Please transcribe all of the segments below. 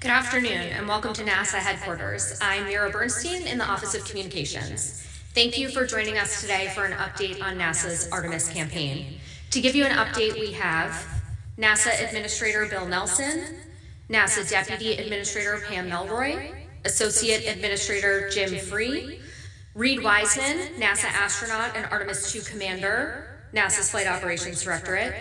Good afternoon and welcome to NASA headquarters. I'm Mira Bernstein in the Office of Communications. Thank you for joining us today for an update on NASA's Artemis campaign. To give you an update, we have NASA Administrator Bill Nelson, NASA Deputy Administrator Pam Melroy, Associate Administrator Jim Free, Reed Wiseman, NASA astronaut and Artemis II Commander, NASA's Flight Operations Directorate,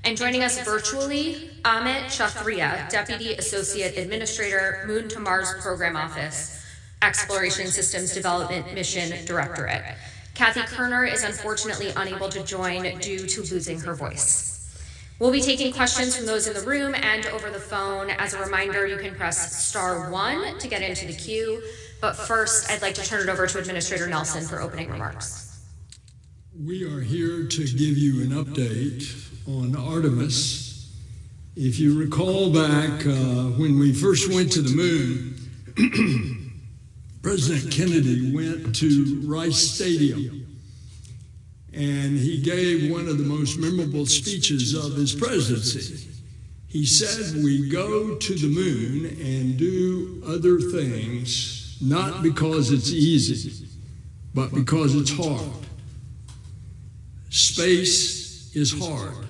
and joining us virtually, Amit Kshatriya, Deputy Associate Administrator, Moon to Mars Program Office, Exploration Systems Development Mission Directorate. Kathy Kerner is unfortunately unable to join due to losing her voice. We'll be taking questions from those in the room and over the phone. As a reminder, you can press *1 to get into the queue. But first, I'd like to turn it over to Administrator Nelson for opening remarks. We are here to give you an update on Artemis. If you recall back when we first went to the moon, President Kennedy went to Rice Stadium and he gave one of the most memorable speeches of his presidency. He said, "We go to the moon and do other things, not because it's easy, but because it's hard. Space is hard.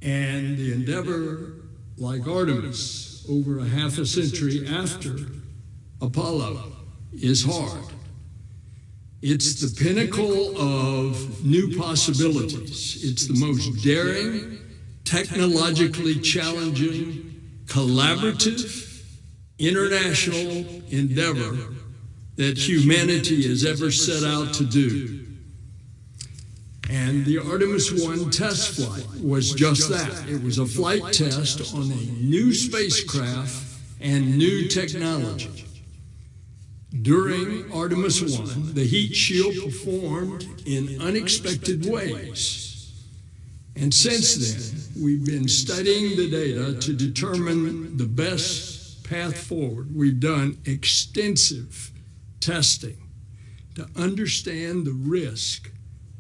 And the endeavor, like Artemis, over a half a century after Apollo, is hard. It's the pinnacle of new possibilities. It's the most daring, technologically challenging, collaborative, international endeavor that humanity has ever set out to do. And the Artemis I test flight was just that. It was a flight test on a new spacecraft and new technology. During Artemis I, the heat shield performed in unexpected ways. And since then, we've been studying the data to determine the best path forward. We've done extensive testing to understand the risk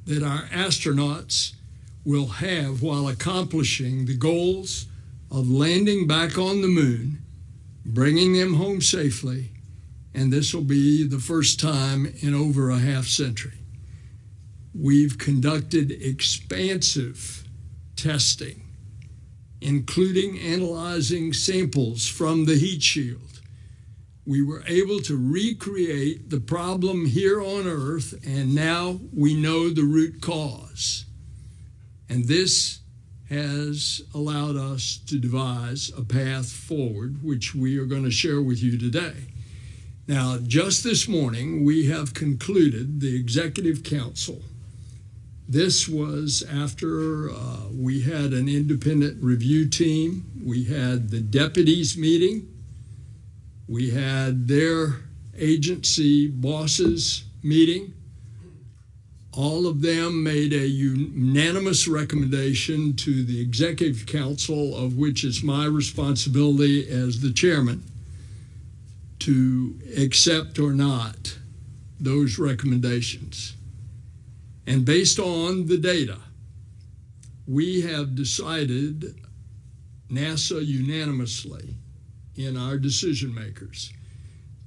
that our astronauts will have while accomplishing the goals of landing back on the moon, bringing them home safely, and this will be the first time in over a half century. We've conducted expansive testing, including analyzing samples from the heat shield. We were able to recreate the problem here on Earth, and now we know the root cause. And this has allowed us to devise a path forward, which we are going to share with you today. Now, just this morning, we have concluded the Executive Council. This was after we had an independent review team. We had the deputies meeting. We had their agency bosses meeting. All of them made a unanimous recommendation to the Executive Council, of which is my responsibility as the chairman, to accept or not those recommendations. And based on the data, we have decided, NASA unanimously, in our decision makers,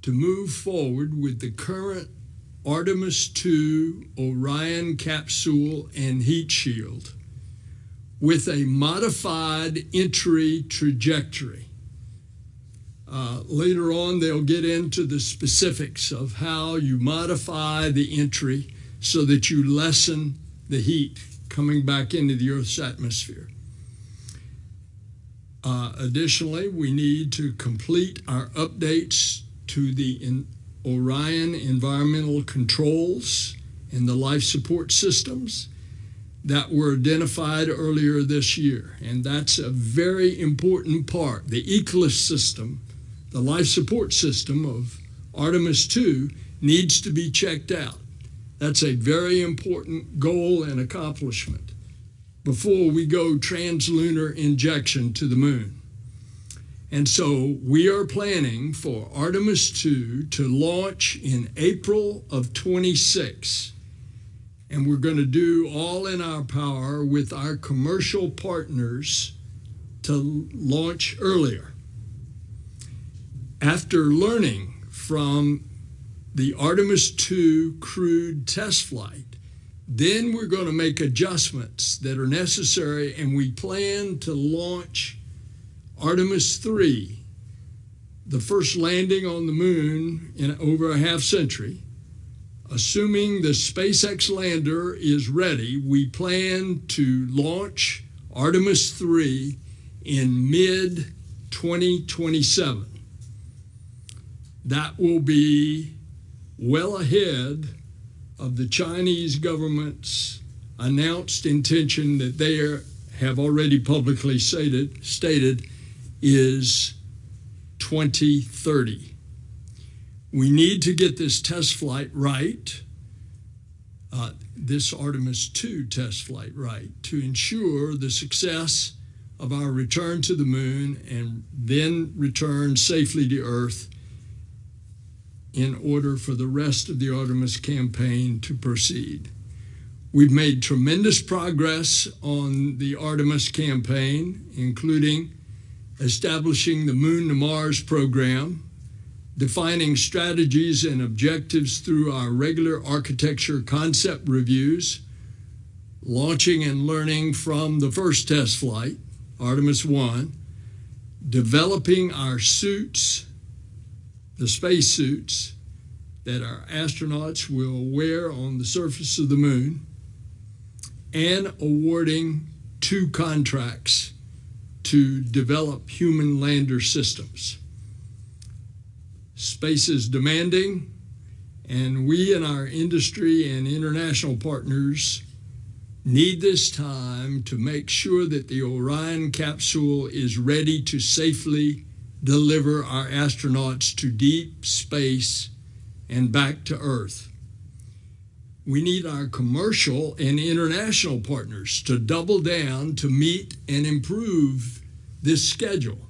to move forward with the current Artemis II Orion capsule and heat shield with a modified entry trajectory. Later on, they'll get into the specifics of how you modify the entry so that you lessen the heat coming back into the Earth's atmosphere. Additionally, we need to complete our updates to the Orion environmental controls and the life support systems that were identified earlier this year. And that's a very important part. The ECLIS system, the life support system of Artemis II, needs to be checked out. That's a very important goal and accomplishment before we go translunar injection to the moon. And so we are planning for Artemis II to launch in April of 26. And we're going to do all in our power with our commercial partners to launch earlier. After learning from the Artemis II crewed test flight, then we're going to make adjustments that are necessary, and we plan to launch Artemis III, the first landing on the moon in over a half century. Assuming the SpaceX lander is ready, we plan to launch Artemis III in mid-2027. That will be well ahead of the Chinese government's announced intention that they have already publicly stated is 2030. We need to get this test flight right, this Artemis II test flight right, to ensure the success of our return to the moon and then return safely to Earth in order for the rest of the Artemis campaign to proceed. We've made tremendous progress on the Artemis campaign, including establishing the Moon to Mars program, defining strategies and objectives through our regular architecture concept reviews, launching and learning from the first test flight, Artemis I, developing our suits, the space suits that our astronauts will wear on the surface of the moon, and awarding 2 contracts to develop human lander systems. Space is demanding, and we and our industry and international partners need this time to make sure that the Orion capsule is ready to safely deliver our astronauts to deep space and back to Earth. We need our commercial and international partners to double down to meet and improve this schedule.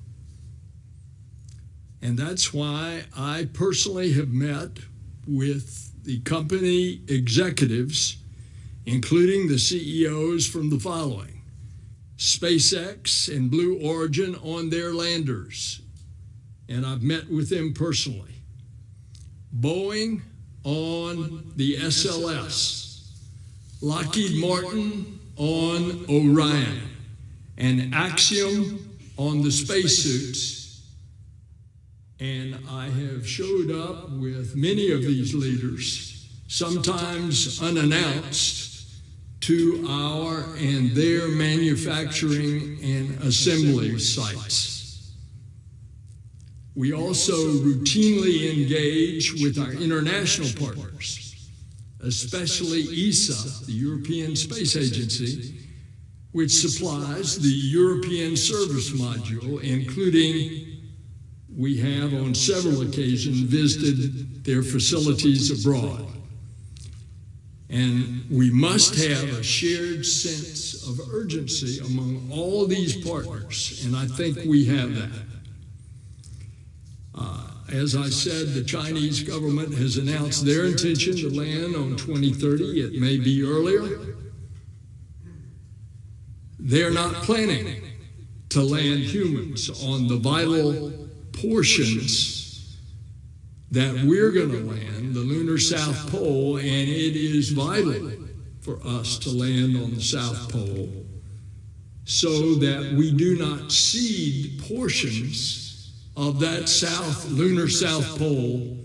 And that's why I personally have met with the company executives, including the CEOs from the following: SpaceX and Blue Origin on their landers, and I've met with them personally. Boeing on the SLS, Lockheed Martin on Orion, and Axiom on the spacesuits. And I have showed up with many of these leaders, sometimes unannounced, to our and their manufacturing and assembly sites. We also routinely engage with our international partners, especially ESA, the European Space Agency, which supplies the European Service Module, including we have on several occasions visited their facilities abroad. And we must have a shared sense of urgency among all these partners, and I think we have that. As I said, the Chinese government has announced their intention to land on 2030. It may be earlier. They're not planning to land humans on the vital portions that we're going to land, the lunar South Pole, and it is vital for us to land on the South Pole so that we do not cede portions of that lunar South Pole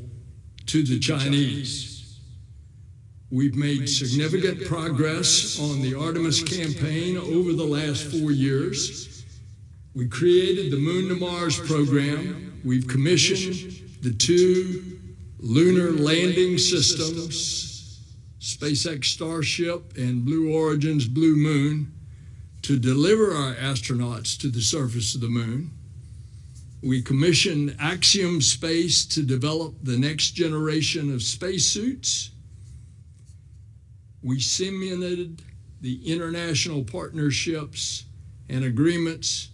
to the Chinese. We've made significant progress on the Artemis campaign over the last 4 years. We created the Moon to Mars program. We've commissioned the 2 lunar landing systems, SpaceX Starship and Blue Origin's Blue Moon, to deliver our astronauts to the surface of the moon. We commissioned Axiom Space to develop the next generation of spacesuits. We simulated the international partnerships and agreements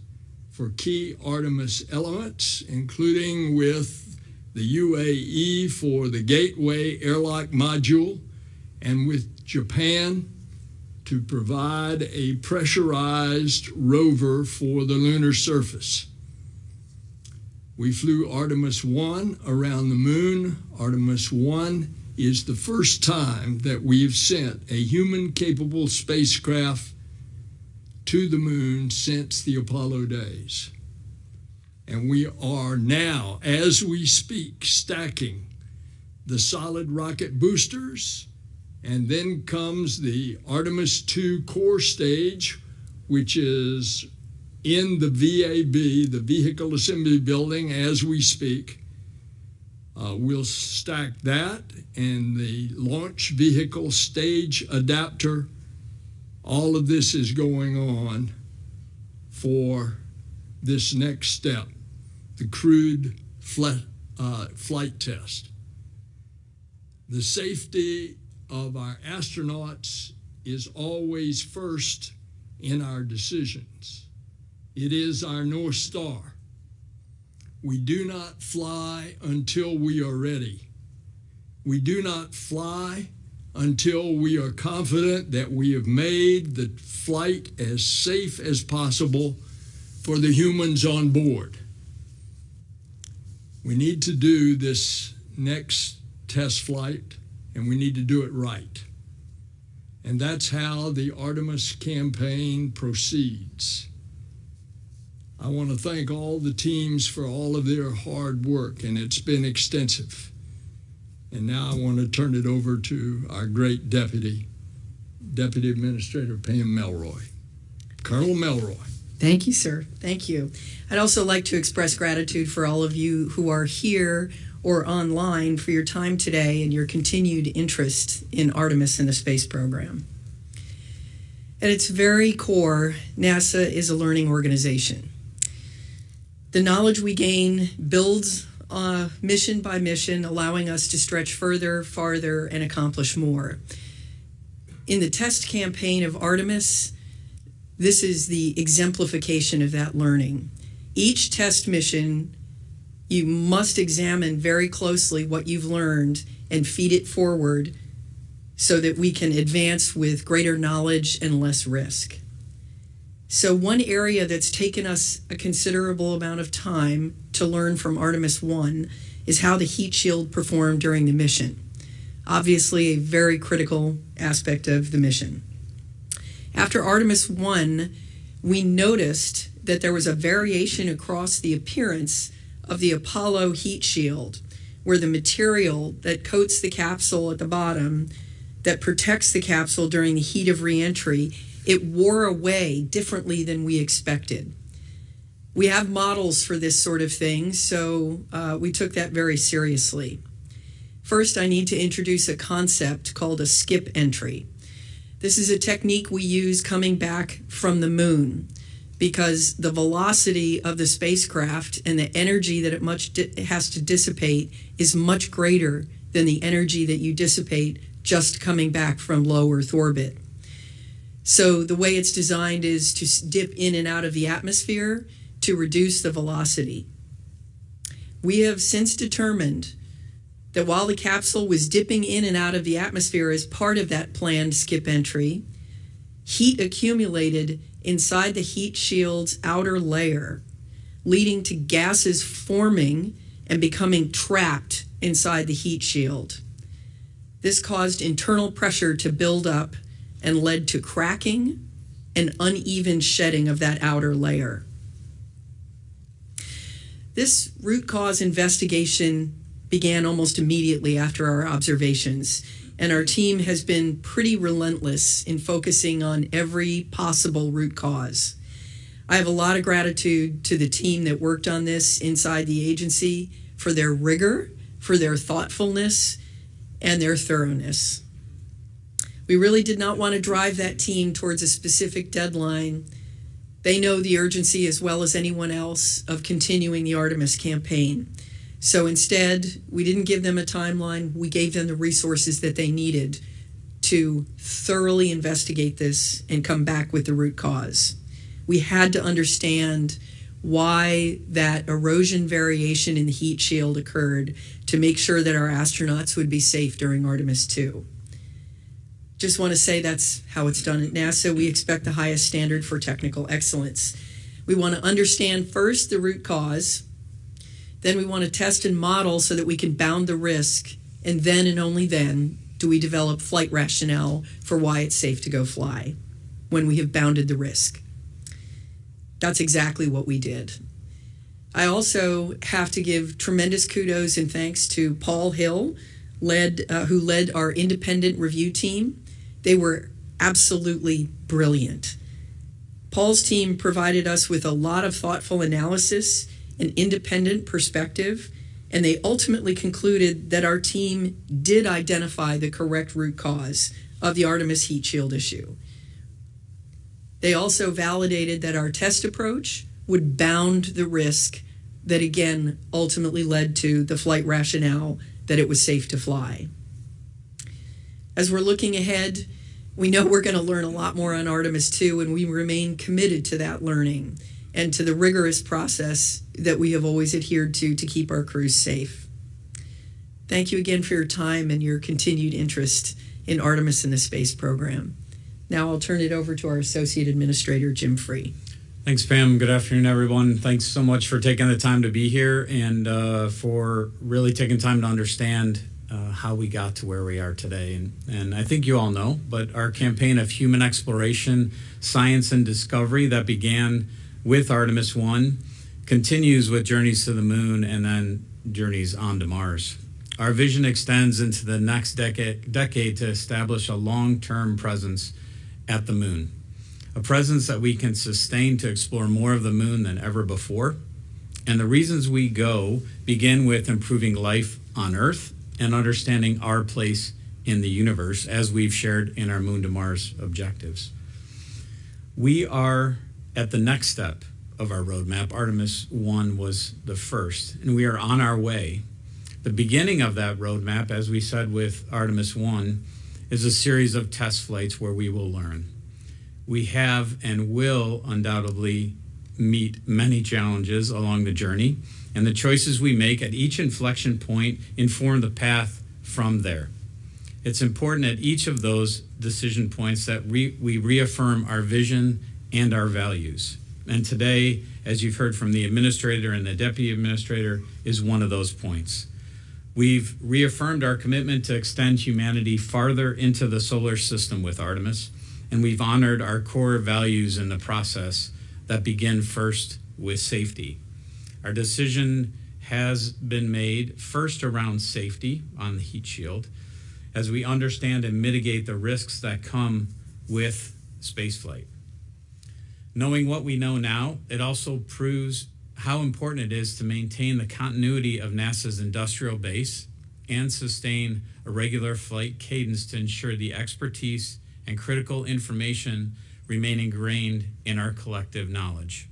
for key Artemis elements, including with the UAE for the Gateway Airlock Module, and with Japan to provide a pressurized rover for the lunar surface. We flew Artemis I around the moon. Artemis I is the first time that we've sent a human-capable spacecraft to the moon since the Apollo days. And we are now, as we speak, stacking the solid rocket boosters, and then comes the Artemis II core stage, which is in the VAB, the Vehicle Assembly Building, as we speak. We'll stack that and the launch vehicle stage adapter. All of this is going on for this next step, the crewed flight test. The safety of our astronauts is always first in our decisions. It is our North Star. We do not fly until we are ready. We do not fly until we are confident that we have made the flight as safe as possible for the humans on board. We need to do this next test flight, and we need to do it right. And that's how the Artemis campaign proceeds. I want to thank all the teams for all of their hard work, and it's been extensive. And now I want to turn it over to our great Deputy Administrator Pam Melroy. Colonel Melroy. Thank you, sir. Thank you. I'd also like to express gratitude for all of you who are here or online for your time today and your continued interest in Artemis and the space program. At its very core, NASA is a learning organization. The knowledge we gain builds mission by mission, allowing us to stretch further, farther, and accomplish more. In the test campaign of Artemis, this is the exemplification of that learning. Each test mission, you must examine very closely what you've learned and feed it forward so that we can advance with greater knowledge and less risk. So one area that's taken us a considerable amount of time to learn from Artemis I is how the heat shield performed during the mission. Obviously, a very critical aspect of the mission. After Artemis I, we noticed that there was a variation across the appearance of the Apollo heat shield, where the material that coats the capsule at the bottom, that protects the capsule during the heat of reentry, it wore away differently than we expected. We have models for this sort of thing, so we took that very seriously. First, I need to introduce a concept called a skip entry. This is a technique we use coming back from the moon because the velocity of the spacecraft and the energy that it has to dissipate is much greater than the energy that you dissipate just coming back from low Earth orbit. So the way it's designed is to dip in and out of the atmosphere to reduce the velocity. We have since determined that while the capsule was dipping in and out of the atmosphere as part of that planned skip entry, heat accumulated inside the heat shield's outer layer, leading to gases forming and becoming trapped inside the heat shield. This caused internal pressure to build up and led to cracking and uneven shedding of that outer layer. This root cause investigation began almost immediately after our observations, and our team has been pretty relentless in focusing on every possible root cause. I have a lot of gratitude to the team that worked on this inside the agency for their rigor, for their thoughtfulness, and their thoroughness. We really did not want to drive that team towards a specific deadline. They know the urgency as well as anyone else of continuing the Artemis campaign. So instead, we didn't give them a timeline. We gave them the resources that they needed to thoroughly investigate this and come back with the root cause. We had to understand why that erosion variation in the heat shield occurred to make sure that our astronauts would be safe during Artemis II. Just want to say that's how it's done at NASA. We expect the highest standard for technical excellence. We want to understand first the root cause, Then we want to test and model so that we can bound the risk, and then and only then do we develop flight rationale for why it's safe to go fly when we have bounded the risk. That's exactly what we did. I also have to give tremendous kudos and thanks to Paul Hill, who led our independent review team. They were absolutely brilliant. Paul's team provided us with a lot of thoughtful analysis and independent perspective, and they ultimately concluded that our team did identify the correct root cause of the Artemis heat shield issue. They also validated that our test approach would bound the risk that, again, ultimately led to the flight rationale that it was safe to fly. As we're looking ahead, we know we're going to learn a lot more on Artemis II, and we remain committed to that learning and to the rigorous process that we have always adhered to keep our crews safe. Thank you again for your time and your continued interest in Artemis and the space program. Now I'll turn it over to our Associate Administrator, Jim Free. Thanks, Pam. Good afternoon, everyone. Thanks so much for taking the time to be here and for really taking time to understand how we got to where we are today. And I think you all know, but our campaign of human exploration, science, and discovery that began with Artemis I continues with journeys to the moon and then journeys on to Mars. Our vision extends into the next decade to establish a long-term presence at the moon. A presence that we can sustain to explore more of the moon than ever before. And the reasons we go begin with improving life on Earth and understanding our place in the universe, as we've shared in our Moon to Mars objectives. We are at the next step of our roadmap. Artemis I was the first, and we are on our way. The beginning of that roadmap, as we said with Artemis I, is a series of test flights where we will learn. We have and will undoubtedly meet many challenges along the journey, and the choices we make at each inflection point inform the path from there. It's important at each of those decision points that we reaffirm our vision and our values. And today, as you've heard from the administrator and the deputy administrator, is one of those points. We've reaffirmed our commitment to extend humanity farther into the solar system with Artemis, and we've honored our core values in the process that begin first with safety. Our decision has been made first around safety on the heat shield, as we understand and mitigate the risks that come with spaceflight. Knowing what we know now, it also proves how important it is to maintain the continuity of NASA's industrial base and sustain a regular flight cadence to ensure the expertise and critical information remain ingrained in our collective knowledge.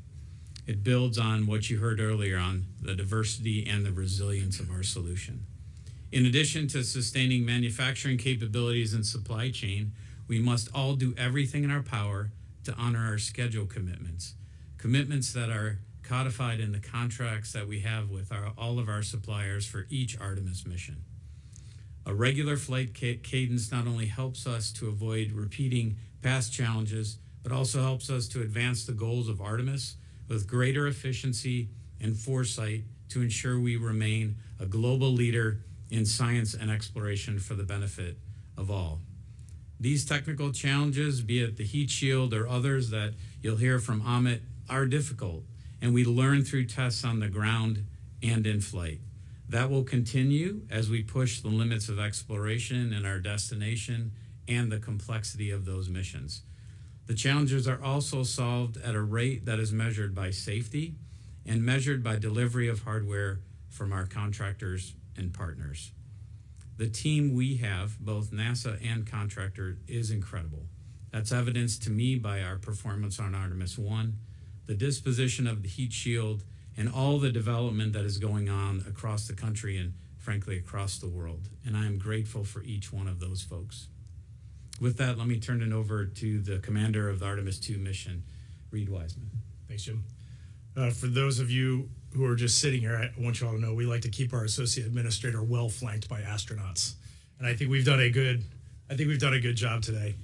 It builds on what you heard earlier on the diversity and the resilience of our solution. In addition to sustaining manufacturing capabilities and supply chain, we must all do everything in our power to honor our schedule commitments that are codified in the contracts that we have with all of our suppliers for each Artemis mission. A regular flight cadence not only helps us to avoid repeating past challenges, but also helps us to advance the goals of Artemis with greater efficiency and foresight to ensure we remain a global leader in science and exploration for the benefit of all. These technical challenges, be it the heat shield or others that you'll hear from Amit, are difficult, and we learn through tests on the ground and in flight. That will continue as we push the limits of exploration and our destination and the complexity of those missions. The challenges are also solved at a rate that is measured by safety and measured by delivery of hardware from our contractors and partners. The team we have, both NASA and contractor, is incredible. That's evidenced to me by our performance on Artemis I, the disposition of the heat shield, and all the development that is going on across the country and, frankly, across the world. And I am grateful for each one of those folks. With that, let me turn it over to the commander of the Artemis II mission, Reed Wiseman. Thanks, Jim. For those of you who are just sitting here, I want you all to know we like to keep our associate administrator well flanked by astronauts, and I think we've done a good job today.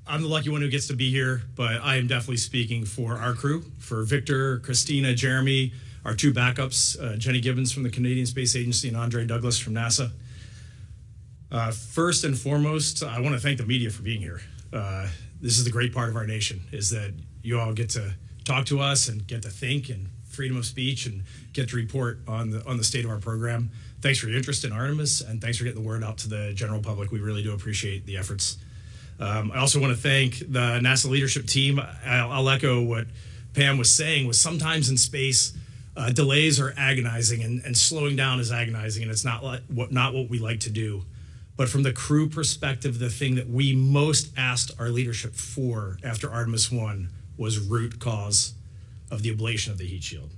I'm the lucky one who gets to be here, but I am definitely speaking for our crew, for Victor, Christina, Jeremy, our two backups, Jenny Gibbons from the Canadian Space Agency and Andre Douglas from NASA. First and foremost, I want to thank the media for being here. This is the great part of our nation, is that you all get to talk to us and get to think, and freedom of speech, and get to report on the state of our program. Thanks for your interest in Artemis, and thanks for getting the word out to the general public. We really do appreciate the efforts. I also want to thank the NASA leadership team. I'll echo what Pam was saying, was sometimes in space, delays are agonizing, and slowing down is agonizing, and it's not what we like to do. But from the crew perspective, the thing that we most asked our leadership for after Artemis I was root cause of the ablation of the heat shield.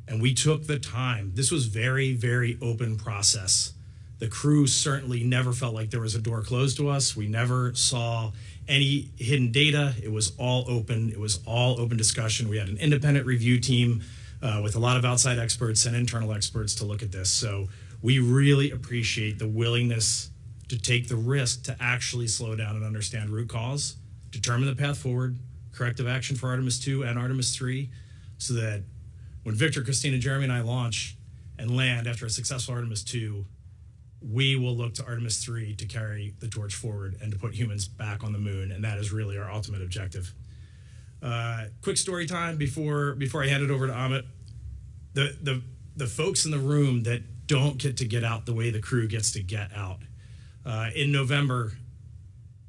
And we took the time. This was very, very open process. The crew certainly never felt like there was a door closed to us. We never saw any hidden data. It was all open. It was all open discussion. We had an independent review team with a lot of outside experts and internal experts to look at this. So we really appreciate the willingness to take the risk to actually slow down and understand root cause, determine the path forward, corrective action for Artemis II and Artemis III, so that when Victor, Christina, Jeremy, and I launch and land after a successful Artemis II, we will look to Artemis III to carry the torch forward and to put humans back on the moon, and that is really our ultimate objective. Quick story time before I hand it over to Amit. The folks in the room that don't get out the way the crew gets to get out. In November,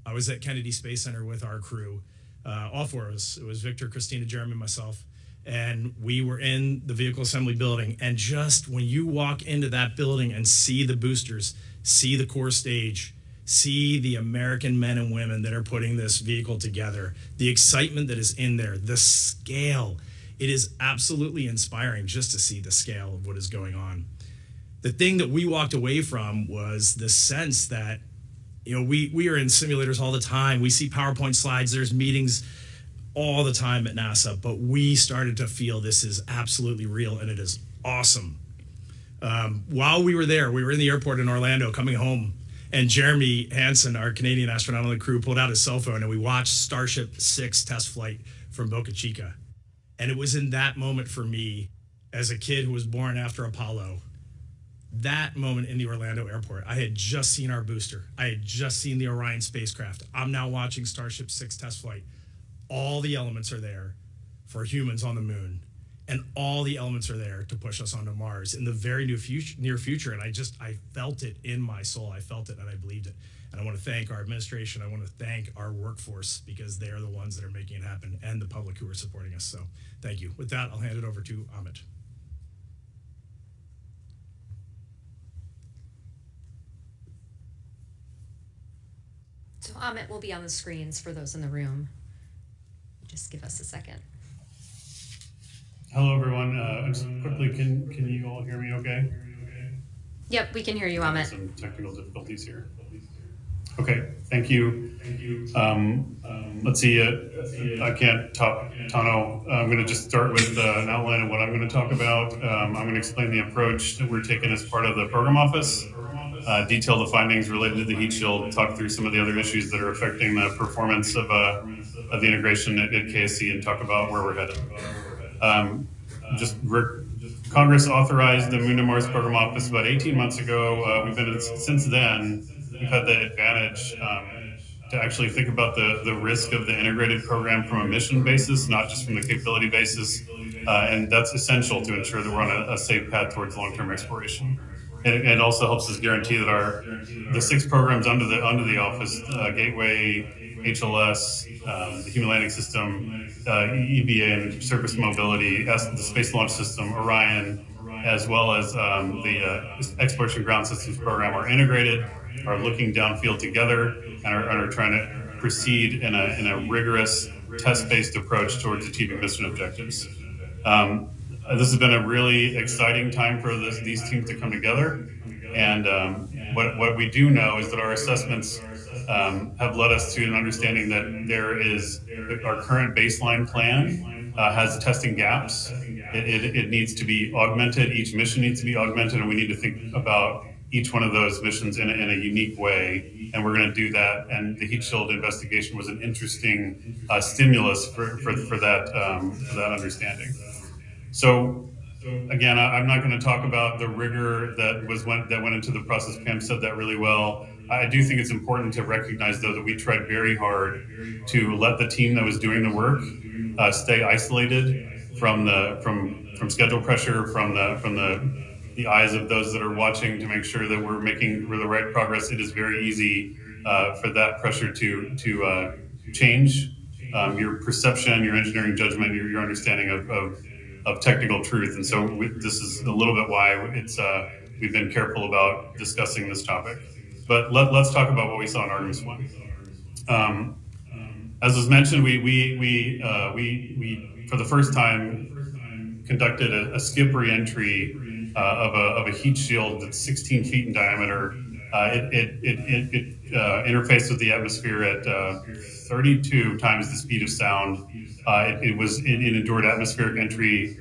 I was at Kennedy Space Center with our crew, all four of us. It was Victor, Christina, Jeremy, and myself. And we were in the vehicle assembly building. And just when you walk into that building and see the boosters, see the core stage, see the American men and women that are putting this vehicle together, the excitement that is in there, the scale, it is absolutely inspiring just to see the scale of what is going on. The thing that we walked away from was the sense that, we are in simulators all the time. We see PowerPoint slides. There's meetings all the time at NASA, but we started to feel this is absolutely real, and it is awesome. While we were there, we were in the airport in Orlando coming home, and Jeremy Hansen, our Canadian astronaut on the crew, pulled out his cell phone, and we watched Starship 6 test flight from Boca Chica. And it was in that moment for me, as a kid who was born after Apollo, that moment in the Orlando airport, I had just seen our booster. I had just seen the Orion spacecraft. I'm now watching Starship 6 test flight. All the elements are there for humans on the moon, and all the elements are there to push us onto Mars in the very near future. And I felt it in my soul. I felt it and I believed it. And I want to thank our administration. I want to thank our workforce, because they are the ones that are making it happen, and the public who are supporting us. So thank you. With that, I'll hand it over to Amit. So Amit will be on the screens for those in the room. Just give us a second. Hello, everyone. Just quickly, can you all hear me okay? Yep, we can hear you, Amit. Some technical difficulties here. Okay, thank you. Let's see, I can't top Tano. I'm going to just start with an outline of what I'm going to talk about. I'm going to explain the approach that we're taking as part of the program office, detail the findings related to the heat shield, talk through some of the other issues that are affecting the performance of the integration at KSC, and talk about where we're headed. Congress authorized the Moon to Mars Program Office about 18 months ago. Since then, we've had the advantage to actually think about the risk of the integrated program from a mission basis, not just from the capability basis. And that's essential to ensure that we're on a safe path towards long-term exploration. And it also helps us guarantee that the 6 programs under the office, Gateway, HLS, the Human Landing System, EVA and Surface Mobility, the Space Launch System, Orion, as well as the Exploration Ground Systems program are integrated, are looking downfield together, and are trying to proceed in a rigorous test-based approach towards achieving mission objectives. This has been a really exciting time for these teams to come together. And what we do know is that our assessments have led us to an understanding that our current baseline plan has testing gaps. It needs to be augmented. Each mission needs to be augmented, and we need to think about each one of those missions in a unique way. And we're going to do that. And the heat shield investigation was an interesting stimulus for that understanding. So again, I'm not going to talk about the rigor that went into the process. Pam said that really well. I do think it's important to recognize, though, that we tried very hard to let the team that was doing the work stay isolated from schedule pressure, from the eyes of those that are watching, to make sure that we're making the right progress. It is very easy for that pressure to change your perception, your engineering judgment, your understanding of technical truth. And so this is a little bit why we've been careful about discussing this topic. But let's talk about what we saw in Artemis I. As was mentioned, we for the first time conducted a skip re-entry of a heat shield that's 16 feet in diameter. It interfaced with the atmosphere at 32 times the speed of sound. It endured atmospheric entry,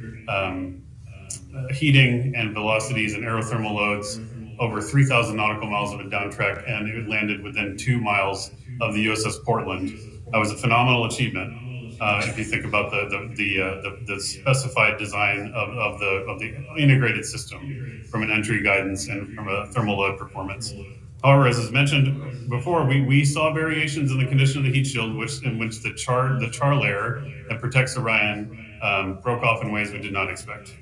heating and velocities and aerothermal loads over 3,000 nautical miles of a down track, and it landed within 2 miles of the USS Portland. That was a phenomenal achievement. If you think about the specified design of the integrated system from an entry guidance and from a thermal load performance. However, as is mentioned before, we saw variations in the condition of the heat shield, in which the char layer that protects Orion broke off in ways we did not expect.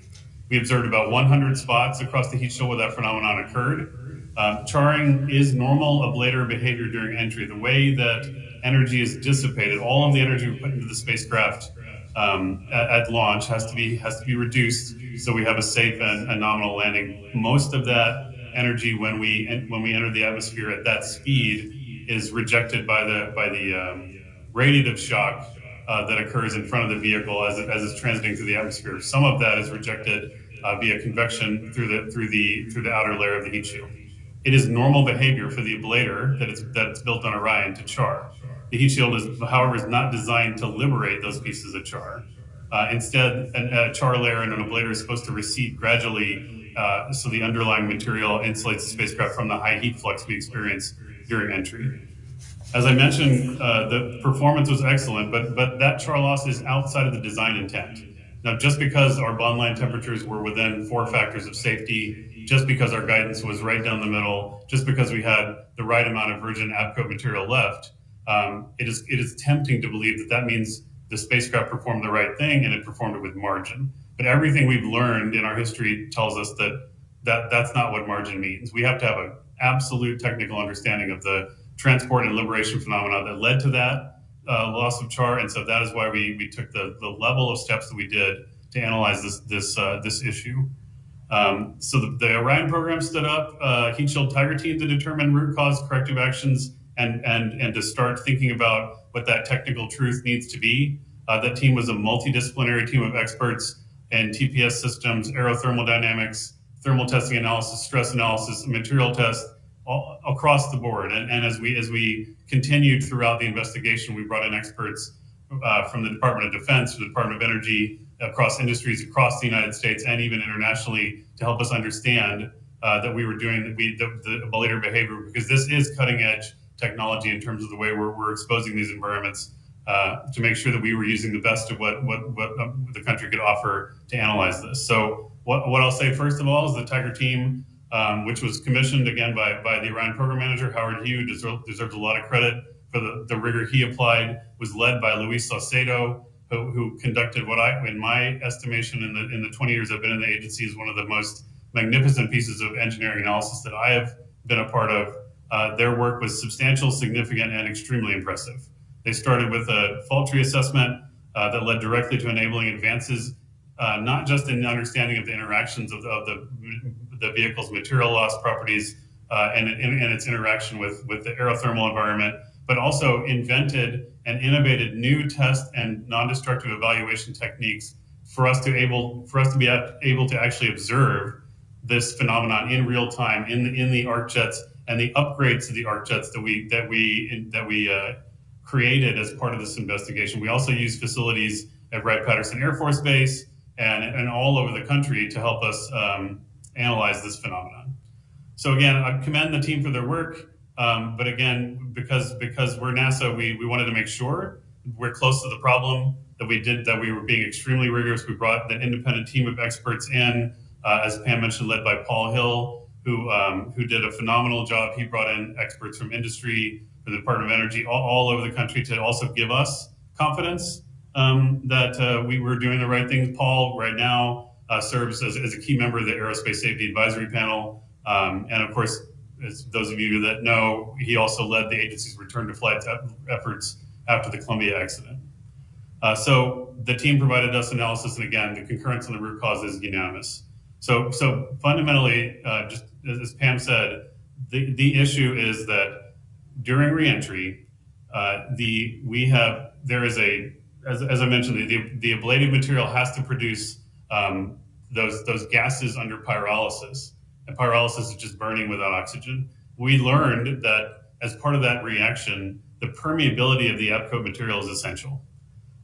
We observed about 100 spots across the heat shield where that phenomenon occurred. Charring is normal ablator behavior during entry. The way that energy is dissipated, all of the energy we put into the spacecraft at launch has to be reduced so we have a safe and nominal landing. Most of that energy when we enter the atmosphere at that speed is rejected by the radiative shock that occurs in front of the vehicle as it's transiting through the atmosphere. Some of that is rejected via convection through the outer layer of the heat shield. It is normal behavior for the ablator that's built on Orion to char. The heat shield however, is not designed to liberate those pieces of char. Instead, a char layer and an ablator is supposed to recede gradually, so the underlying material insulates the spacecraft from the high heat flux we experience during entry. As I mentioned, the performance was excellent, but that char loss is outside of the design intent. Now, just because our bond line temperatures were within 4 factors of safety, just because our guidance was right down the middle, just because we had the right amount of virgin APCO material left, it is tempting to believe that means the spacecraft performed the right thing and it performed it with margin. But everything we've learned in our history tells us that's not what margin means. We have to have an absolute technical understanding of the transport and liberation phenomena that led to that loss of char, and so that is why we took the level of steps that we did to analyze this issue. So the Orion program stood up heat shield Tiger team to determine root cause, corrective actions, and to start thinking about what that technical truth needs to be. That team was a multidisciplinary team of experts in TPS systems, aerothermal dynamics, thermal testing analysis, stress analysis, material test, all across the board. And as we continued throughout the investigation, we brought in experts from the Department of Defense, the Department of Energy, across industries across the United States and even internationally to help us understand that we were doing the ablator behavior, because this is cutting edge technology in terms of the way we're exposing these environments, to make sure that we were using the best of what the country could offer to analyze this. So what I'll say first of all is the Tiger team, which was commissioned again by the Orion program manager, Howard Hugh, deserves a lot of credit for the rigor he applied, was led by Luis Saucedo, who conducted what in my estimation in the 20 years I've been in the agency, is one of the most magnificent pieces of engineering analysis that I have been a part of. Their work was substantial, significant, and extremely impressive. They started with a fault tree assessment that led directly to enabling advances, not just in the understanding of the interactions of the vehicle's material loss properties and its interaction with the aerothermal environment, but also invented and innovated new test and non-destructive evaluation techniques for us to be able to actually observe this phenomenon in real time in the arc jets and the upgrades to the arc jets that we created as part of this investigation. We also use facilities at Wright-Patterson Air Force Base and all over the country to help us analyze this phenomenon. So again, I commend the team for their work, but again, because we're NASA, we wanted to make sure we're close to the problem, that we were being extremely rigorous. We brought an independent team of experts in, as Pam mentioned, led by Paul Hill, who did a phenomenal job. He brought in experts from industry, from the Department of Energy, all over the country to also give us confidence that we were doing the right things. Paul right now serves as a key member of the Aerospace Safety Advisory Panel. And of course, as those of you that know, he also led the agency's return to flight efforts after the Columbia accident. So the team provided us analysis, and again, the concurrence on the root cause is unanimous. So fundamentally, just as Pam said, the issue is that during reentry, there is as I mentioned, the ablative material has to produce those gases under pyrolysis, and pyrolysis is just burning without oxygen. We learned that as part of that reaction, the permeability of the abcoat material is essential.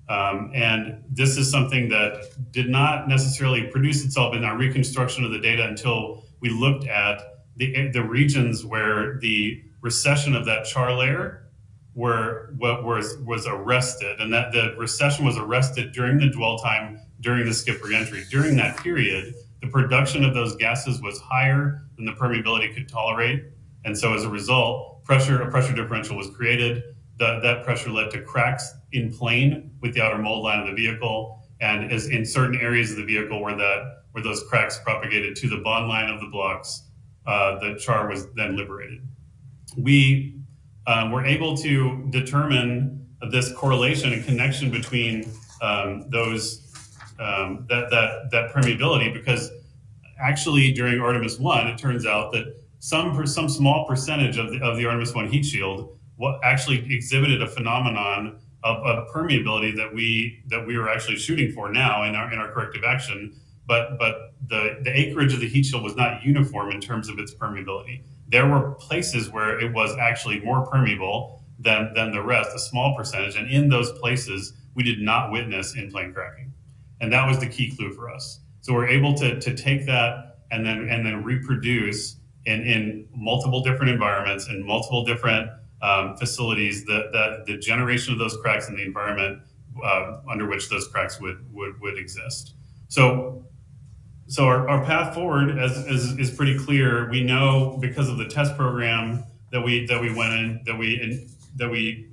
And this is something that did not necessarily produce itself in our reconstruction of the data until we looked at the regions where the recession of that char layer was arrested, and that the recession was arrested during the dwell time during the skip reentry. During that period, the production of those gases was higher than the permeability could tolerate, and so as a result, a pressure differential was created. That pressure led to cracks in plane with the outer mold line of the vehicle, and as in certain areas of the vehicle where those cracks propagated to the bond line of the blocks, the char was then liberated. We were able to determine this correlation and connection between that permeability, because actually during Artemis I, it turns out that some small percentage of the Artemis I heat shield actually exhibited a phenomenon of permeability that we were actually shooting for now in our corrective action, but the acreage of the heat shield was not uniform in terms of its permeability. There were places where it was actually more permeable than the rest, a small percentage, and in those places we did not witness in-plane cracking, and that was the key clue for us. So we're able to take that and then reproduce in multiple different environments and multiple different facilities the generation of those cracks in the environment under which those cracks would exist. So our path forward is pretty clear. We know because of the test program that we went in, that we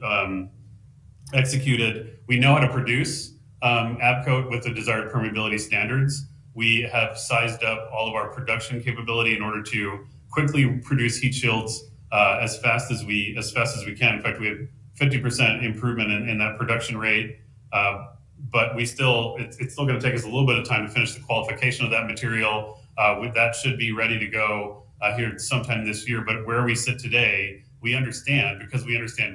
executed, we know how to produce abcoat with the desired permeability standards. We have sized up all of our production capability in order to quickly produce heat shields as fast as we can. In fact, we have 50% improvement in that production rate. But it's still going to take us a little bit of time to finish the qualification of that material. That should be ready to go here sometime this year. But where we sit today, we understand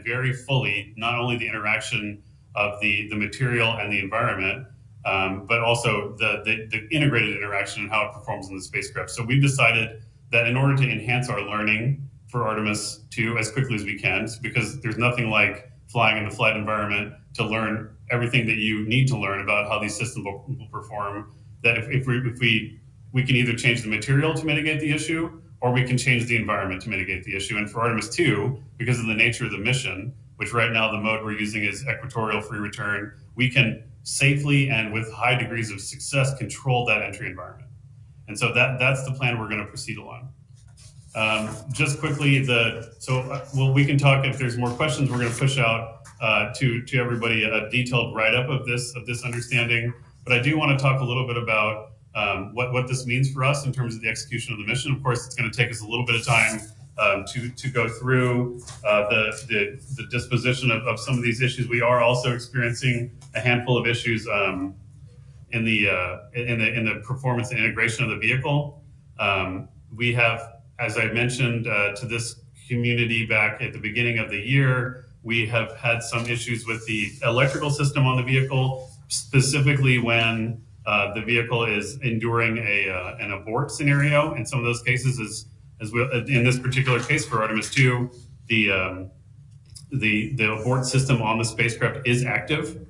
very fully not only the interaction of the material and the environment, but also the integrated interaction and how it performs in the spacecraft. So we've decided that in order to enhance our learning for Artemis II as quickly as we can, because there's nothing like flying in the flight environment to learn everything that you need to learn about how these systems will perform, that if we can either change the material to mitigate the issue, or we can change the environment to mitigate the issue. And for Artemis II, because of the nature of the mission, which right now the mode we're using is equatorial free return, we can safely and with high degrees of success control that entry environment. And so that's the plan we're going to proceed along. Just quickly, we can talk if there's more questions. We're going to push out to everybody a detailed write-up of this understanding. But I do want to talk a little bit about what this means for us in terms of the execution of the mission. Of course, it's going to take us a little bit of time to go through the disposition of some of these issues. We are also experiencing a handful of issues in the performance and integration of the vehicle. We have, as I mentioned to this community back at the beginning of the year, we have had some issues with the electrical system on the vehicle, specifically when the vehicle is enduring an abort scenario. In some of those cases, in this particular case for Artemis II, the abort system on the spacecraft is active.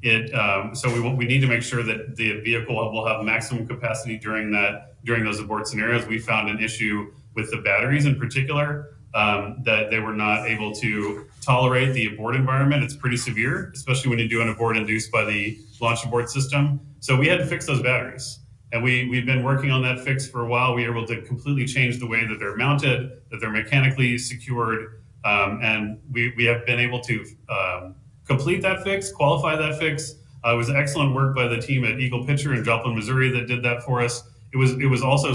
So we need to make sure that the vehicle will have maximum capacity during those abort scenarios. We found an issue with the batteries in particular that they were not able to tolerate the abort environment. It's pretty severe, especially when you do an abort induced by the launch abort system. So we had to fix those batteries. And we've been working on that fix for a while. We were able to completely change the way that they're mounted, that they're mechanically secured. And we have been able to complete that fix, qualify that fix. It was excellent work by the team at Eagle Pitcher in Joplin, Missouri that did that for us. It was also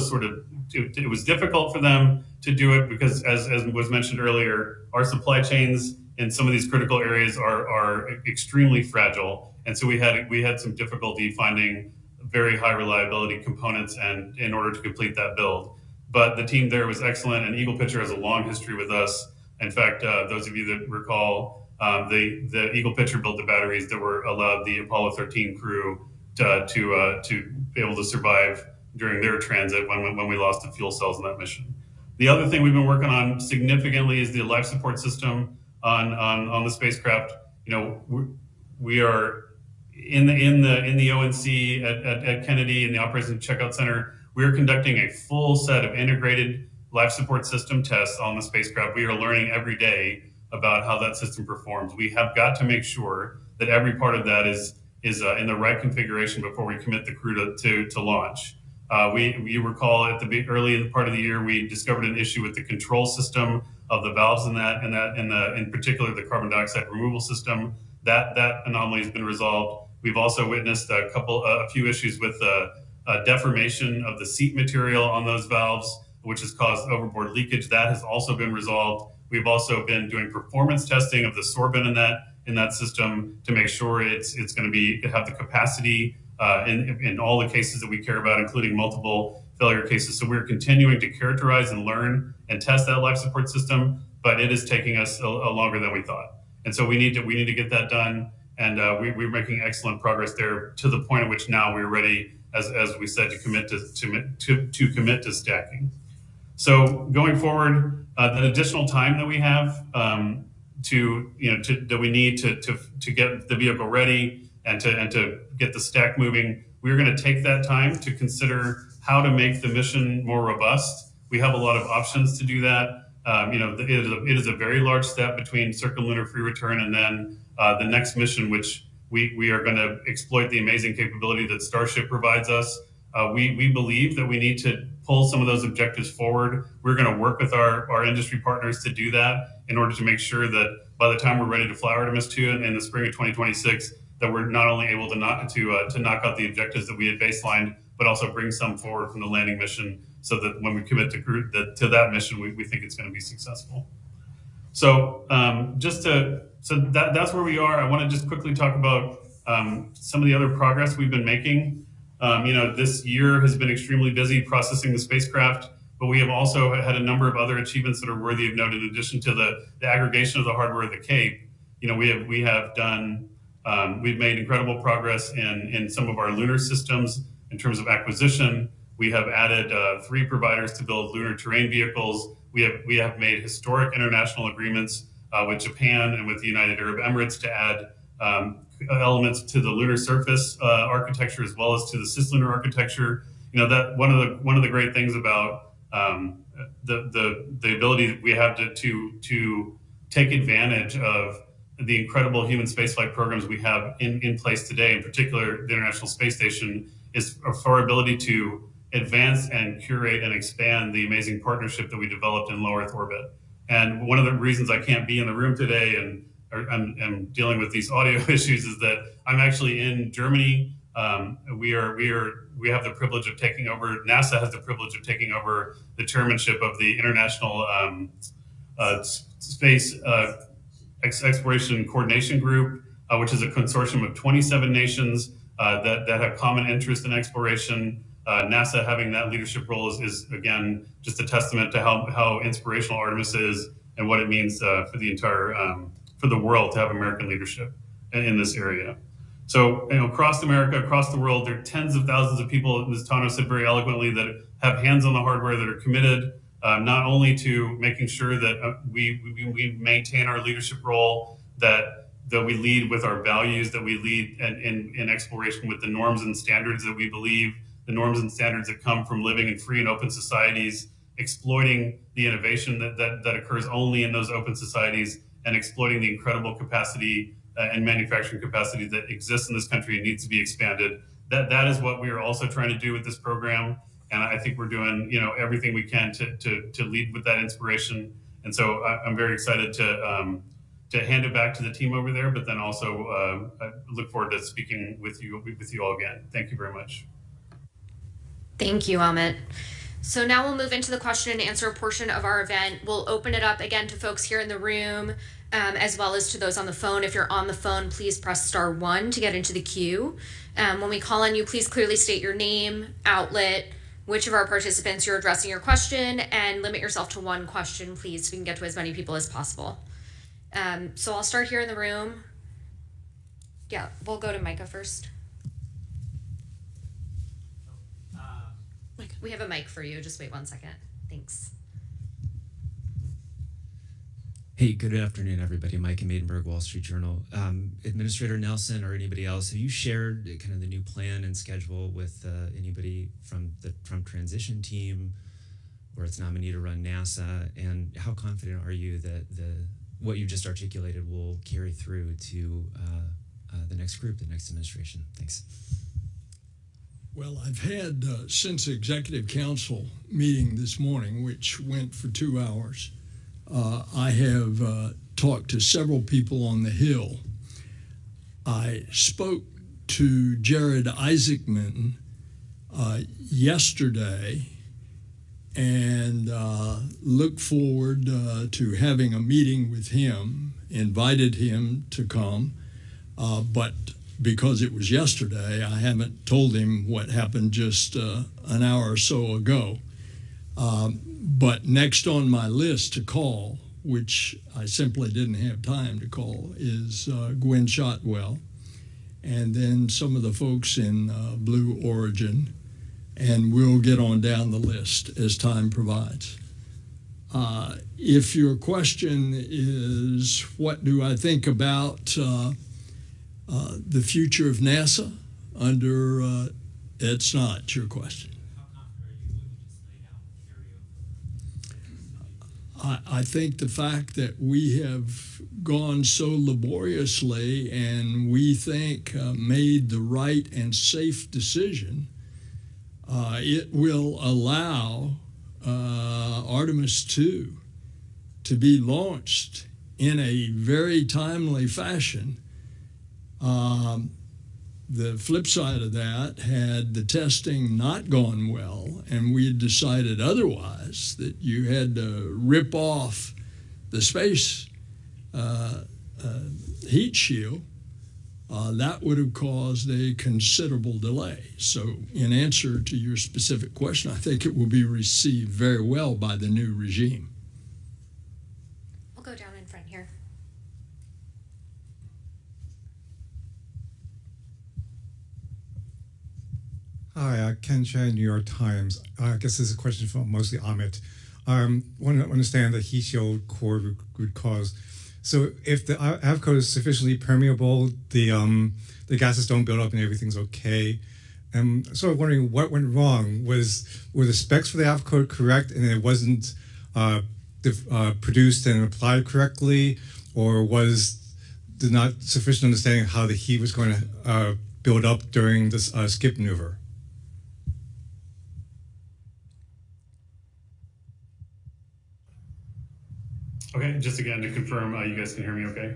it was difficult for them to do it because, as was mentioned earlier, our supply chains in some of these critical areas are extremely fragile. And so we had some difficulty finding very high reliability components and in order to complete that build. But the team there was excellent, and Eagle Pitcher has a long history with us. In fact, those of you that recall, the Eagle Pitcher built the batteries that were allowed the Apollo 13 crew to be able to survive during their transit when we lost the fuel cells in that mission. The other thing we've been working on significantly is the life support system on the spacecraft. You know, we are in the ONC at Kennedy in the Operations Checkout Center. We are conducting a full set of integrated life support system tests on the spacecraft. We are learning every day about how that system performs. We have got to make sure that every part of that is in the right configuration before we commit the crew to launch. You recall at the early part of the year, we discovered an issue with the control system of the valves in particular the carbon dioxide removal system. That anomaly has been resolved. We've also witnessed a few issues with deformation of the seat material on those valves, which has caused overboard leakage. That has also been resolved. We've also been doing performance testing of the sorbent in that system to make sure it's going to have the capacity in all the cases that we care about, including multiple failure cases. So we're continuing to characterize and learn and test that life support system, but it is taking us a longer than we thought. And so we need to get that done. And we're making excellent progress there to the point at which now we're ready, as we said, to commit to stacking. So going forward, that additional time that we have that we need to get the vehicle ready and to get the stack moving, we're going to take that time to consider how to make the mission more robust. We have a lot of options to do that. It is a very large step between circumlunar free return and then the next mission, which we are going to exploit the amazing capability that Starship provides us. We believe that we need to pull some of those objectives forward. We're going to work with our industry partners to do that in order to make sure that by the time we're ready to fly Artemis II in the spring of 2026, that we're not only able to knock out the objectives that we had baselined, but also bring some forward from the landing mission so that when we commit to that mission, we think it's going to be successful. So that's where we are. I want to just quickly talk about some of the other progress we've been making. This year has been extremely busy processing the spacecraft, but we have also had a number of other achievements that are worthy of note in addition to the aggregation of the hardware of the Cape. We've made incredible progress in some of our lunar systems in terms of acquisition. We have added 3 providers to build lunar terrain vehicles. We have made historic international agreements with Japan and with the United Arab Emirates to add elements to the lunar surface architecture as well as to the cislunar architecture. That one of the great things about the ability that we have to take advantage of the incredible human spaceflight programs we have in place today, in particular the International Space Station, is our ability to advance and curate and expand the amazing partnership that we developed in low Earth orbit. And one of the reasons I can't be in the room today and I'm dealing with these audio issues is that I'm actually in Germany. We have the privilege of taking over. NASA has the privilege of taking over the chairmanship of the International Space Exploration Coordination Group, which is a consortium of 27 nations that have common interest in exploration. NASA having that leadership role is again just a testament to how inspirational Artemis is and what it means for the entire for the world to have American leadership in this area. So across America, across the world, there are tens of thousands of people, as Tano said very eloquently, that have hands on the hardware, that are committed not only to making sure that we maintain our leadership role, that we lead with our values, that we lead in exploration with the norms and standards that we believe, the norms and standards that come from living in free and open societies exploiting the innovation that occurs only in those open societies, and exploiting the incredible capacity and manufacturing capacity that exists in this country and needs to be expanded. That is what we are also trying to do with this program, and I think we're doing everything we can to lead with that inspiration. And so I'm very excited to hand it back to the team over there, but then also I look forward to speaking with you all again. Thank you very much. Thank you, Amit. So now we'll move into the question and answer portion of our event. We'll open it up again to folks here in the room, as well as to those on the phone. If you're on the phone, please press *1 to get into the queue. When we call on you, please clearly state your name, outlet, which of our participants you're addressing your question, and limit yourself to one question, please, so we can get to as many people as possible. So I'll start here in the room. Yeah, we'll go to Micah first. We have a mic for you. Just wait 1 second. Thanks. Hey, good afternoon, everybody. Micah Maidenberg, Wall Street Journal. Administrator Nelson or anybody else, have you shared kind of the new plan and schedule with anybody from the Trump transition team or its nominee to run NASA? And how confident are you that what you just articulated will carry through to the next group, the next administration? Thanks. Well, I've had, since the Executive Council meeting this morning, which went for 2 hours, I have talked to several people on the Hill. I spoke to Jared Isaacman yesterday and look forward to having a meeting with him, invited him to come, but because it was yesterday, I haven't told him what happened just an hour or so ago. But next on my list to call, which I simply didn't have time to call, is Gwen Shotwell, and then some of the folks in Blue Origin, and we'll get on down the list as time provides. If your question is, what do I think about the future of NASA under, it's not your question. I think the fact that we have gone so laboriously and we think made the right and safe decision, it will allow Artemis II to be launched in a very timely fashion. The flip side of that, had the testing not gone well and we had decided otherwise, that you had to rip off the space heat shield, that would have caused a considerable delay. So in answer to your specific question, I think it will be received very well by the new regime. We'll go down in front here. Hi, Ken Chan, New York Times. I guess this is a question for mostly Amit. Want to understand the heat shield core root cause. So if the avcode is sufficiently permeable, the gases don't build up and everything's okay. I'm sort of wondering what went wrong. Were the specs for the avcode correct and it wasn't produced and applied correctly, or was there not sufficient understanding of how the heat was going to build up during this skip maneuver? Okay, just again to confirm, you guys can hear me okay?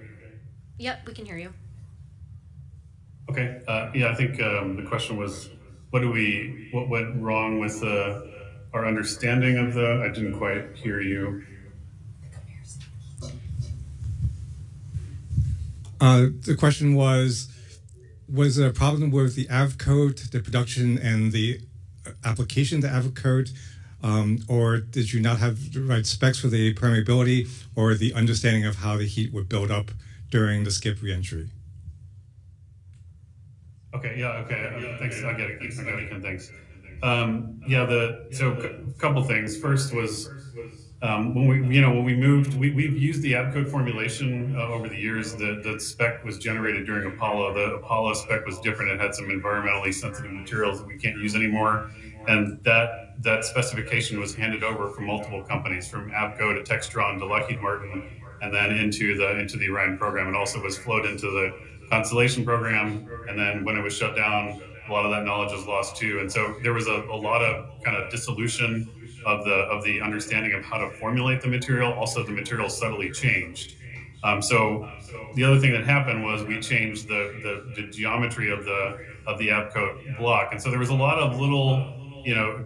Yep, we can hear you. Okay, yeah, I think the question was, what went wrong with our understanding of I didn't quite hear you. The question was there a problem with the avcode, the production and the application of the avcode? Or did you not have the right specs for the permeability or the understanding of how the heat would build up during the skip reentry? Okay, yeah, okay, thanks, I get it, Ken, thanks. So a couple things. First was, when we moved, we've used the avcode formulation over the years. The spec was generated during Apollo. The Apollo spec was different. It had some environmentally sensitive materials that we can't use anymore. and that specification was handed over from multiple companies, from Avco to Textron to Lockheed Martin, and then into the Orion program, and also was flowed into the Constellation program. And then when it was shut down, a lot of that knowledge was lost too. And so there was a lot of kind of dissolution of the understanding of how to formulate the material. Also, the material subtly changed. So the other thing that happened was we changed the geometry of the Avco block, and so there was a lot of little,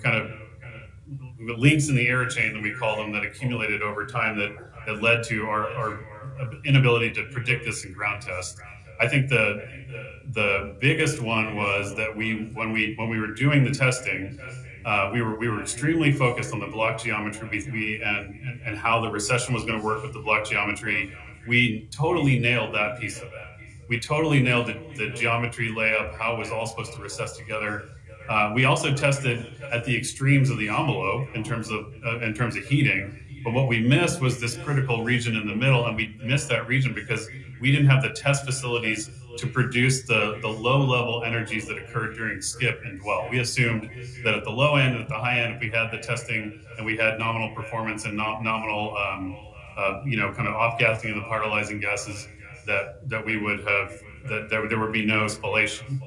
kind of links in the error chain that we call them, that accumulated over time that led to our inability to predict this in ground test. I think the biggest one was that when we were doing the testing, we were extremely focused on the block geometry and how the recession was going to work with the block geometry. We totally nailed that piece of it. We totally nailed the geometry layup, how it was all supposed to recess together. We also tested at the extremes of the envelope in terms of heating. But what we missed was this critical region in the middle, and we missed that region because we didn't have the test facilities to produce the low-level energies that occurred during skip and dwell. We assumed that at the low end and at the high end, if we had the testing and we had nominal performance and nominal, kind of off-gassing of the pyrolyzing gases, that we would have, that there would be no spallation.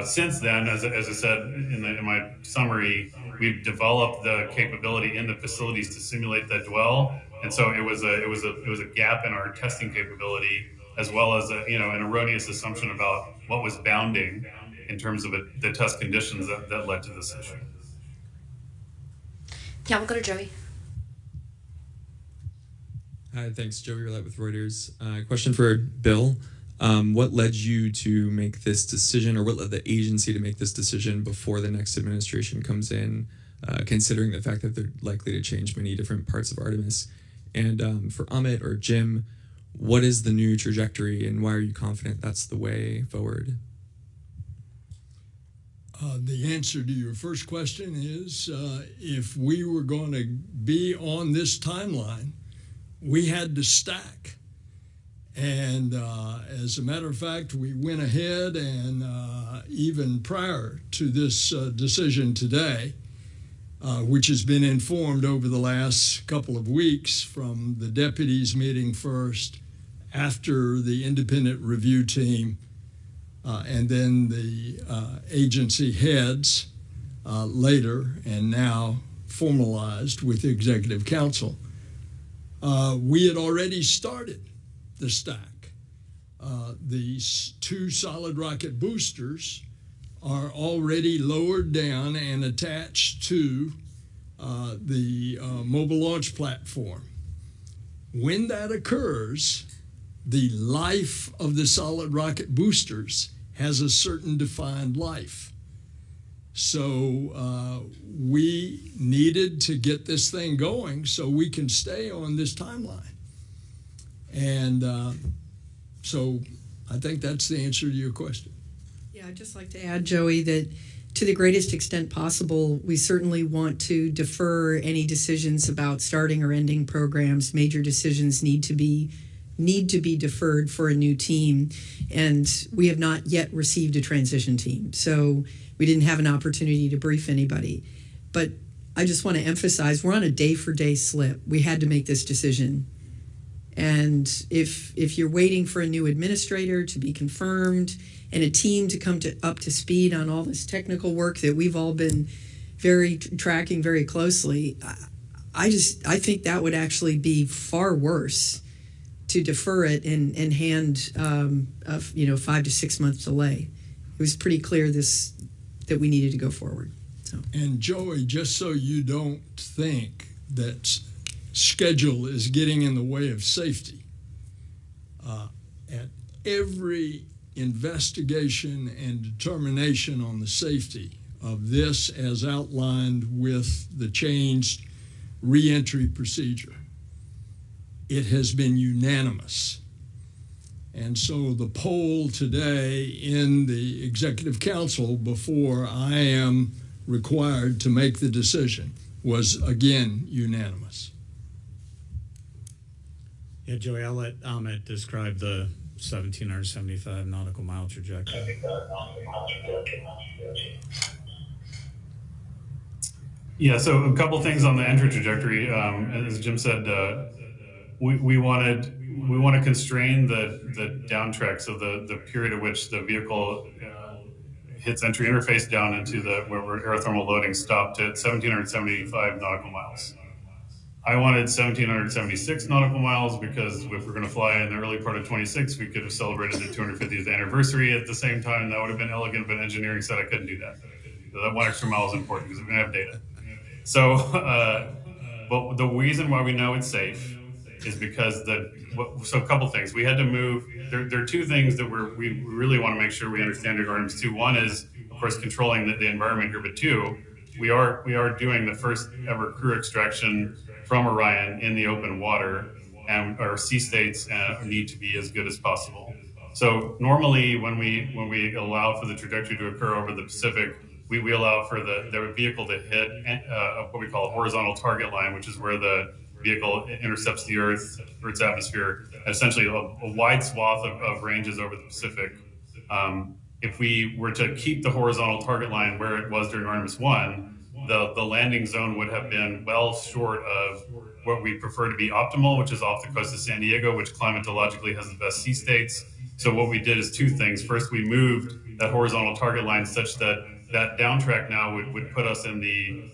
Since then, as I said in my summary, we've developed the capability in the facilities to simulate that dwell, and so it was a gap in our testing capability, as well as an erroneous assumption about what was bounding in terms of the test conditions that led to this issue. Yeah, we'll go to Joey. Hi, thanks. Joey Roulette with Reuters. Question for Bill. What led you to make this decision, or what led the agency to make this decision before the next administration comes in, considering the fact that they're likely to change many different parts of Artemis? And for Amit or Jim, what is the new trajectory, and why are you confident that's the way forward? The answer to your first question is, if we were going to be on this timeline, we had to stack. And as a matter of fact, we went ahead and even prior to this decision today, which has been informed over the last couple of weeks from the deputies meeting first, after the independent review team, and then the agency heads later, and now formalized with the Executive Council. We had already started the stack. These two solid rocket boosters are already lowered down and attached to the mobile launch platform. When that occurs, the life of the solid rocket boosters has a certain defined life. So we needed to get this thing going so we can stay on this timeline. And so I think that's the answer to your question. Yeah, I'd just like to add, Joey, that to the greatest extent possible, we certainly want to defer any decisions about starting or ending programs. Major decisions need to be deferred for a new team, and we have not yet received a transition team, so we didn't have an opportunity to brief anybody. But I just want to emphasize, we're on a day-for-day slip. We had to make this decision. And if you're waiting for a new administrator to be confirmed and a team to come up to speed on all this technical work that we've all been tracking very closely, I think that would actually be far worse to defer it and hand a 5 to 6 month delay. It was pretty clear that we needed to go forward. So. And Joey, just so you don't think that schedule is getting in the way of safety, at every investigation and determination on the safety of this, as outlined with the changed reentry procedure, it has been unanimous. And so the poll today in the Executive Council, before I am required to make the decision, was again unanimous. Yeah, Joey, I'll let Amit describe the 1,775 nautical mile trajectory. Yeah, so a couple things on the entry trajectory. As Jim said, we want to constrain the down trek, so the period at which the vehicle hits entry interface down into where aerothermal loading stopped at 1,775 nautical miles. I wanted 1,776 nautical miles because if we're going to fly in the early part of 26, we could have celebrated the 250th anniversary at the same time. That would have been elegant, but engineering said I couldn't do that. So that 1 extra mile is important because we're going to have data. So, but the reason why we know it's safe is because so a couple things. We had to move. There are two things that we really want to make sure we understand in Artemis II. One is, of course, controlling the environment here, but two, we are doing the first ever crew extraction from Orion in the open water, and our sea states need to be as good as possible. So normally, when we allow for the trajectory to occur over the Pacific, we allow for the vehicle to hit what we call a horizontal target line, which is where the vehicle intercepts the Earth's atmosphere, essentially a wide swath of ranges over the Pacific. If we were to keep the horizontal target line where it was during Artemis I, the landing zone would have been well short of what we prefer to be optimal, which is off the coast of San Diego, which climatologically has the best sea states. So what we did is two things. First, we moved that horizontal target line such that downtrack now would put us in the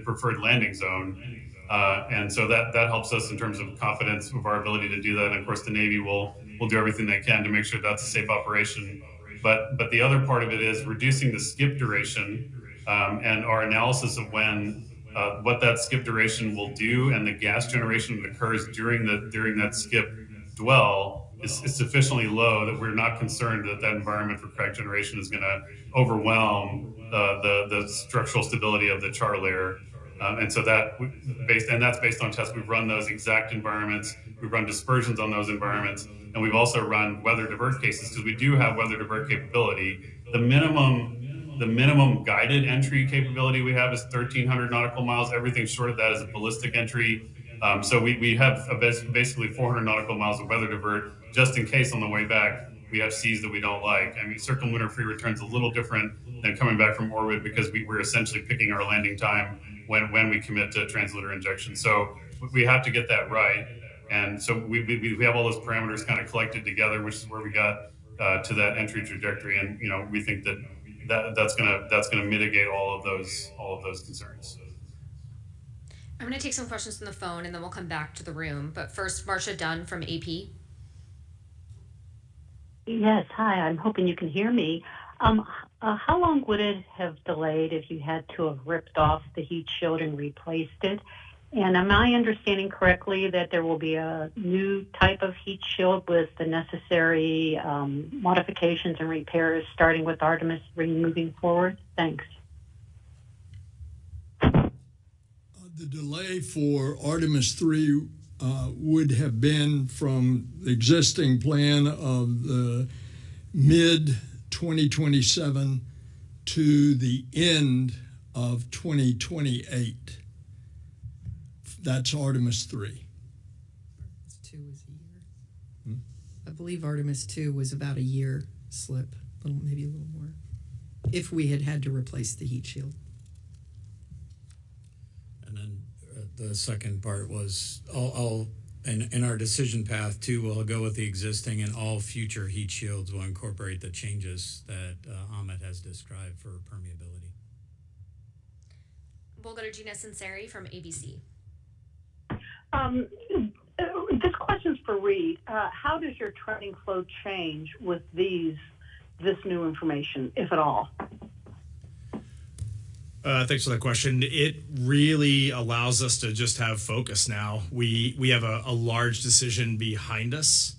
preferred landing zone. And so that helps us in terms of confidence of our ability to do that. And of course, the Navy will do everything they can to make sure that's a safe operation. But the other part of it is reducing the skip duration, and our analysis of what that skip duration will do and the gas generation that occurs during that skip dwell is sufficiently low that we're not concerned that environment for crack generation is going to overwhelm the structural stability of the char layer. And so that's based on tests. We've run those exact environments. We've run dispersions on those environments. And we've also run weather divert cases because we do have weather divert capability. The minimum guided entry capability we have is 1,300 nautical miles. Everything short of that is a ballistic entry. So we have basically 400 nautical miles of weather divert just in case on the way back we have seas that we don't like. I mean, circumlunar free return's a little different than coming back from orbit because we're essentially picking our landing time when we commit to translunar injection. So we have to get that right. And so we have all those parameters kind of collected together, which is where we got to that entry trajectory. And we think that's gonna mitigate all of those concerns. I'm going to take some questions from the phone and then we'll come back to the room. But first, Marcia Dunn from AP. Yes, hi. I'm hoping you can hear me. How long would it have delayed if you had to have ripped off the heat shield and replaced it? And am I understanding correctly that there will be a new type of heat shield with the necessary modifications and repairs starting with Artemis 3 moving forward? Thanks. The delay for Artemis 3 would have been from the existing plan of the mid-2027 to the end of 2028. That's Artemis 3. Artemis 2 was a year. I believe Artemis 2 was about a year slip, maybe a little more, if we had to replace the heat shield. And then the second part was, in our decision path too, we'll go with the existing, and all future heat shields will incorporate the changes that Amit has described for permeability. We'll go to Gina Sinceri from ABC. This question's for Reed. How does your training flow change with this new information, if at all? Thanks for that question. It really allows us to just have focus now. We have a large decision behind us.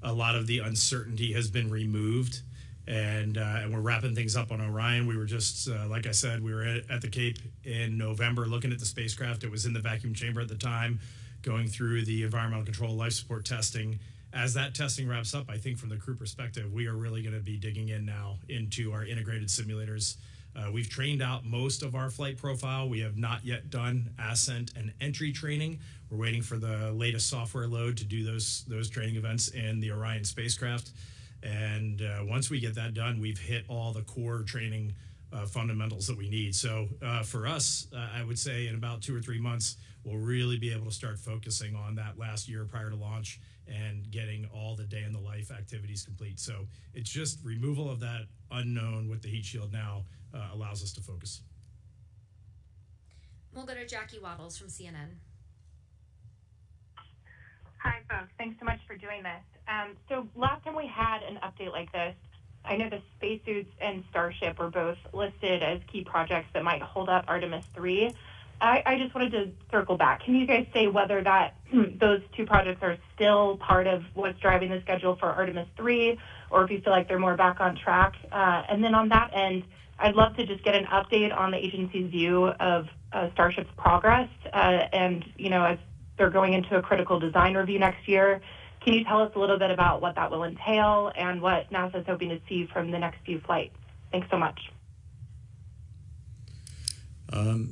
A lot of the uncertainty has been removed, and we're wrapping things up on Orion. We were just, like I said, we were at the Cape in November looking at the spacecraft. It was in the vacuum chamber at the time, going through the environmental control life support testing. As that testing wraps up, I think from the crew perspective, we are really going to be digging in now into our integrated simulators. We've trained out most of our flight profile. We have not yet done ascent and entry training. We're waiting for the latest software load to do those training events in the Orion spacecraft. And once we get that done, we've hit all the core training fundamentals that we need. So for us, I would say in about 2 or 3 months, we'll really be able to start focusing on that last year prior to launch and getting all the day in the life activities complete. So it's just removal of that unknown with the heat shield now allows us to focus. We'll go to Jackie Waddles from CNN. Hi, folks. Thanks so much for doing this. So last time we had an update like this, I know the spacesuits and Starship were both listed as key projects that might hold up Artemis III. I just wanted to circle back. Can you guys say whether that those two projects are still part of what's driving the schedule for Artemis III, or if you feel like they're more back on track? And then on that end, I'd love to just get an update on the agency's view of Starship's progress. And, you know, as they're going into a critical design review next year, can you tell us a little bit about what that will entail and what NASA is hoping to see from the next few flights? Thanks so much.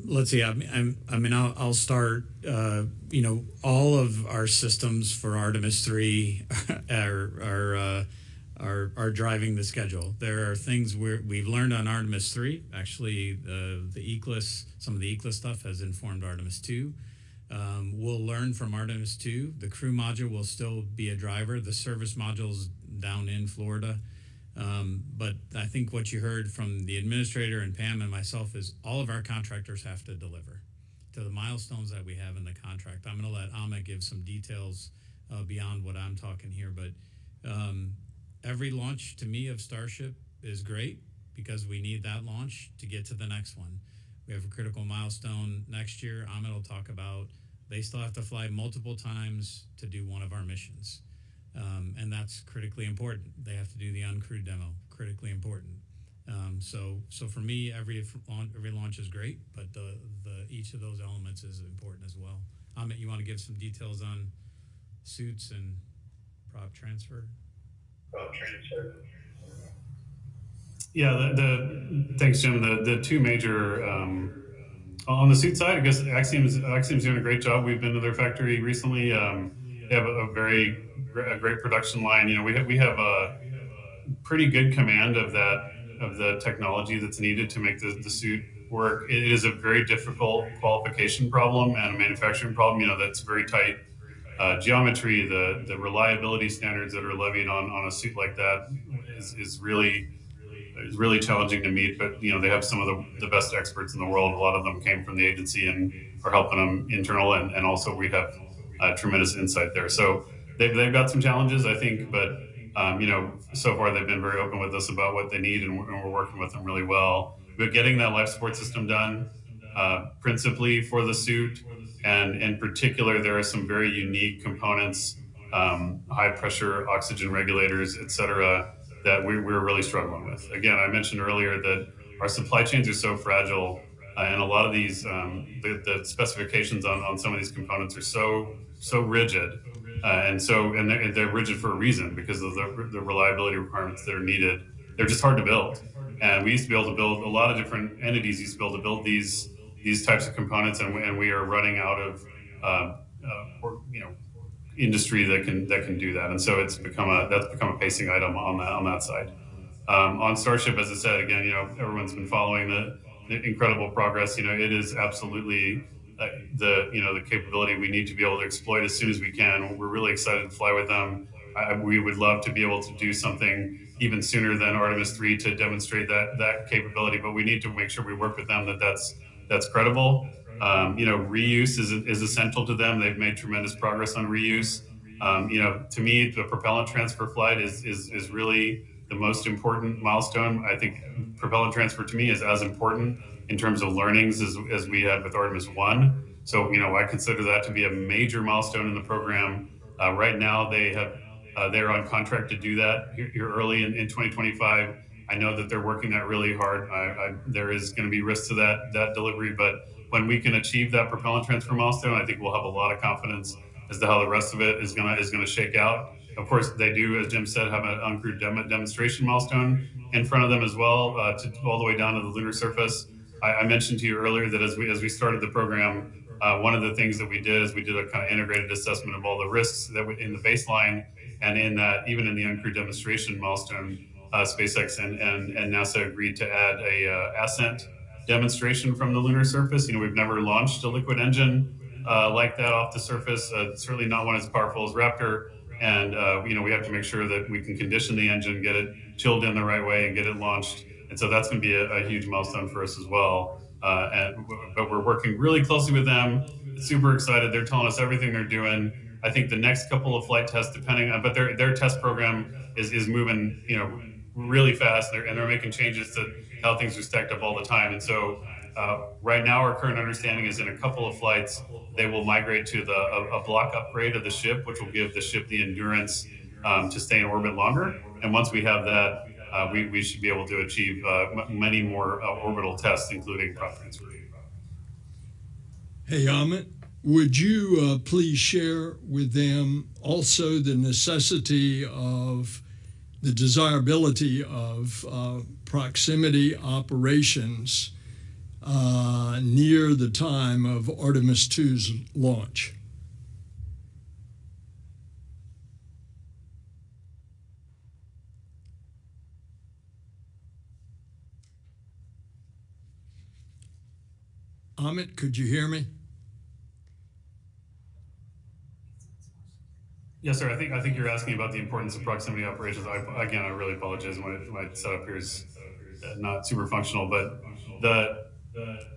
Let's see. I'll start. You know, all of our systems for Artemis III are driving the schedule. There are things we've learned on Artemis III. Actually, the ECLIS, some of the ECLIS stuff has informed Artemis II. We'll learn from Artemis II. The crew module will still be a driver. The service module's down in Florida. But I think what you heard from the administrator and Pam and myself is all of our contractors have to deliver to the milestones that we have in the contract. I'm going to let Amit give some details beyond what I'm talking here. But every launch to me of Starship is great because we need that launch to get to the next one. We have a critical milestone next year. Amit will talk about they still have to fly multiple times to do one of our missions. And that's critically important. They have to do the uncrewed demo, critically important. So for me, every launch is great, but each of those elements is important as well. Amit, you want to give some details on suits and prop transfer? Yeah, thanks, Jim. The two major on the suit side, I guess Axiom's doing a great job. We've been to their factory recently. They have a great production line. You know, we have a pretty good command of the technology that's needed to make the suit work. It is a very difficult qualification problem and a manufacturing problem. You know, that's very tight geometry. The reliability standards that are levied on a suit like that is really challenging to meet. But you know, they have some of the best experts in the world. A lot of them came from the agency and are helping them internal, and also we have tremendous insight there. So they've got some challenges, I think, but you know, so far they've been very open with us about what they need, and we're working with them really well. But getting that life support system done, principally for the suit, and in particular, there are some very unique components, high pressure oxygen regulators, et cetera, that we're really struggling with. Again, I mentioned earlier that our supply chains are so fragile, and a lot of these, the specifications on some of these components are so rigid, and they're rigid for a reason because of the reliability requirements that are needed. They're just hard to build, and we used to be able to build a lot of different entities. Used to be able to build these types of components, and we are running out of industry that can do that, and so that's become a pacing item on that side. On Starship, as I said, again, you know, everyone's been following the incredible progress. You know, it is absolutely the capability we need to be able to exploit as soon as we can. We're really excited to fly with them. We would love to be able to do something even sooner than Artemis III to demonstrate that capability, but we need to make sure we work with them that's credible. You know, reuse is essential to them. They've made tremendous progress on reuse. You know, to me, the propellant transfer flight is really the most important milestone. I think propellant transfer to me is as important in terms of learnings as we had with Artemis I. So, you know, I consider that to be a major milestone in the program. Right now, they're on contract to do that here early in 2025. I know that they're working that really hard. There is going to be risk to that delivery, but when we can achieve that propellant transfer milestone, I think we'll have a lot of confidence as to how the rest of it is going to shake out. Of course, they do, as Jim said, have an uncrewed demonstration milestone in front of them as well, to all the way down to the lunar surface. I mentioned to you earlier that as we started the program, one of the things that we did is we did a kind of integrated assessment of all the risks that in the baseline, and in that, even in the uncrewed demonstration milestone, SpaceX and NASA agreed to add a ascent demonstration from the lunar surface. We've never launched a liquid engine like that off the surface. Certainly not one as powerful as Raptor. And we have to make sure that we can condition the engine, get it chilled in the right way, and get it launched. And so that's going to be a huge milestone for us as well. But we're working really closely with them. Super excited. They're telling us everything they're doing. I think the next couple of flight tests, but their test program is moving, really fast. They're making changes to how things are stacked up all the time. And so right now, our current understanding is in a couple of flights, they will migrate to a block upgrade of the ship, which will give the ship the endurance to stay in orbit longer. And once we have that, we should be able to achieve many more orbital tests, including prop transfer. Hey, Amit, would you please share with them also the necessity of the desirability of proximity operations near the time of Artemis II's launch? Amit, could you hear me? Yes, sir. I think you're asking about the importance of proximity operations. I really apologize. My setup here is not super functional, but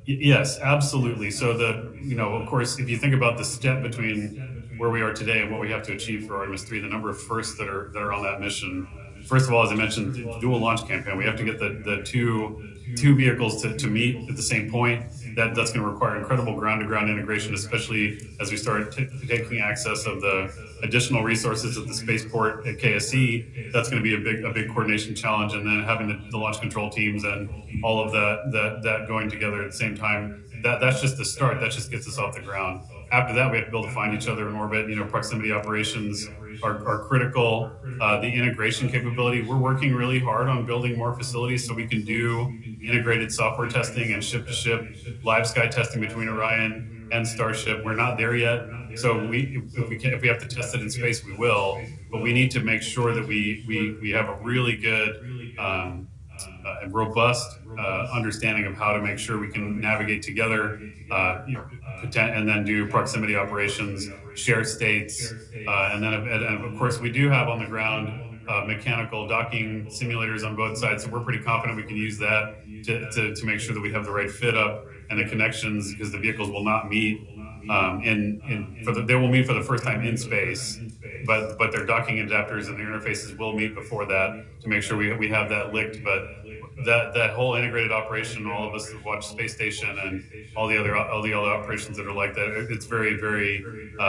yes, absolutely. So of course, if you think about the step between where we are today and what we have to achieve for Artemis III, the number of firsts that are on that mission. First of all, as I mentioned, dual launch campaign. We have to get the two vehicles to meet at the same point. That's going to require incredible ground-to-ground integration, especially as we start taking access of the additional resources at the spaceport at KSC. That's going to be a big coordination challenge, and then having the launch control teams and all of that going together at the same time. That's just the start. That just gets us off the ground. After that, we have to be able to find each other in orbit. Proximity operations are critical. The integration capability, we're working really hard on building more facilities so we can do integrated software testing and ship-to-ship live sky testing between Orion and Starship. We're not there yet. So if we have to test it in space, we will. But we need to make sure that we have a really good and robust understanding of how to make sure we can navigate together and then do proximity operations, share states, and of course we do have on the ground mechanical docking simulators on both sides, so we're pretty confident we can use that to make sure that we have the right fit up and the connections, because the vehicles will not meet they will meet for the first time in space, but their docking adapters and their interfaces will meet before that to make sure we have that licked. But that whole integrated operation, all of us that watch Space Station and all the other operations that are like that, it's very, very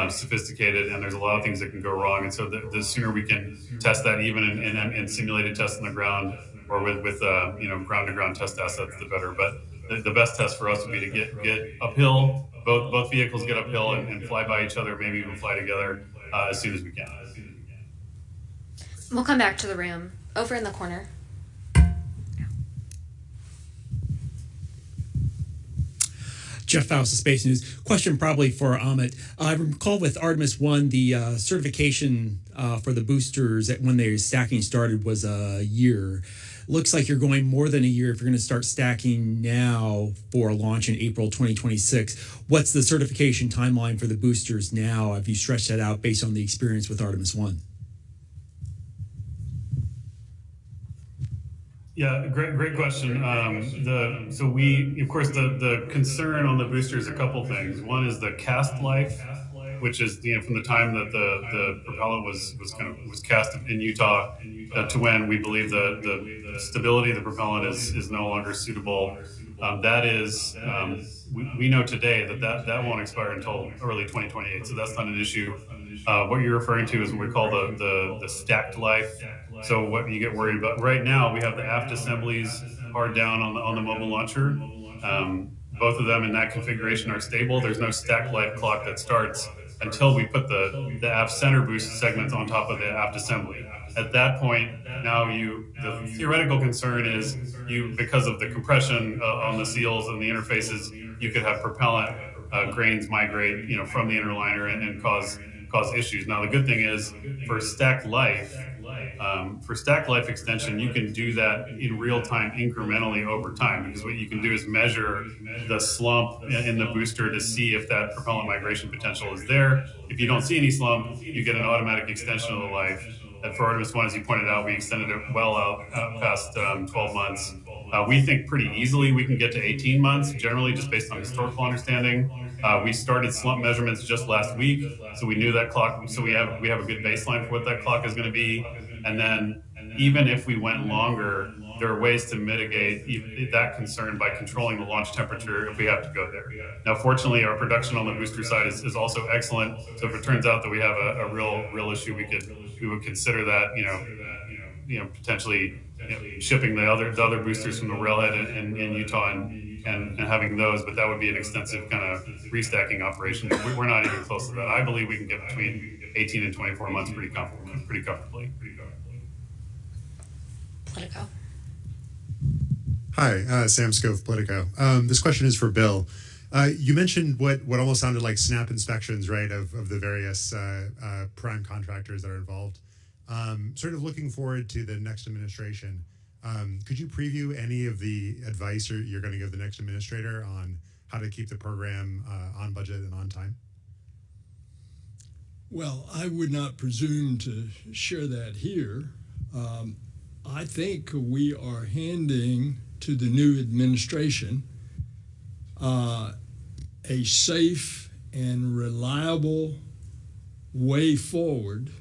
sophisticated, and there's a lot of things that can go wrong. And so the sooner we can test that, even in simulated tests on the ground or with ground-to-ground test assets, the better. But the best test for us would be to get uphill. Both vehicles get uphill and fly by each other, maybe even fly together as soon as we can. We'll come back to the room. Over in the corner. Jeff Faust of Space News. Question probably for Amit. I recall with Artemis I, the certification for the boosters when their stacking started was a year. Looks like you're going more than a year if you're going to start stacking now for a launch in April 2026. What's the certification timeline for the boosters now? Have you stretched that out based on the experience with Artemis I? Yeah, great question. So we, of course, the concern on the booster is a couple things. One is the cast life, which is from the time that the propellant was cast in Utah to when we believe the stability of the propellant is no longer suitable. That is, we know today that won't expire until early 2028. So that's not an issue. What you're referring to is what we call the stacked life. So what you get worried about right now, we have the aft assemblies hard down on the mobile launcher. Both of them in that configuration are stable. There's no stacked life clock that starts until we put the aft center boost segments on top of the aft assembly. At that point, now the theoretical concern is because of the compression on the seals and the interfaces, you could have propellant grains migrate from the inner liner and cause issues. Now the good thing is for stacked life, For stack life extension, you can do that in real time incrementally over time, because what you can do is measure the slump in the booster to see if that propellant migration potential is there. If you don't see any slump, you get an automatic extension of the life. And for Artemis 1, as you pointed out, we extended it well out past 12 months. We think pretty easily we can get to 18 months, generally just based on historical understanding. We started slump measurements just last week, so we knew that clock. So we have a good baseline for what that clock is going to be. And then even if we went longer, there are ways to mitigate that concern by controlling the launch temperature if we have to go there. Now, fortunately, our production on the booster side is also excellent. So if it turns out that we have a real issue, we would consider that, potentially shipping the other boosters from the railhead in Utah and having those, but that would be an extensive kind of restacking operation. We're not even close to that. I believe we can get between 18 and 24 months pretty comfortably. Politico. Hi, Sam Scove, Politico. This question is for Bill. You mentioned what almost sounded like snap inspections, right, of the various prime contractors that are involved. Sort of looking forward to the next administration. Could you preview any of the advice you're going to give the next administrator on how to keep the program on budget and on time? Well, I would not presume to share that here. I think we are handing to the new administration a safe and reliable way forward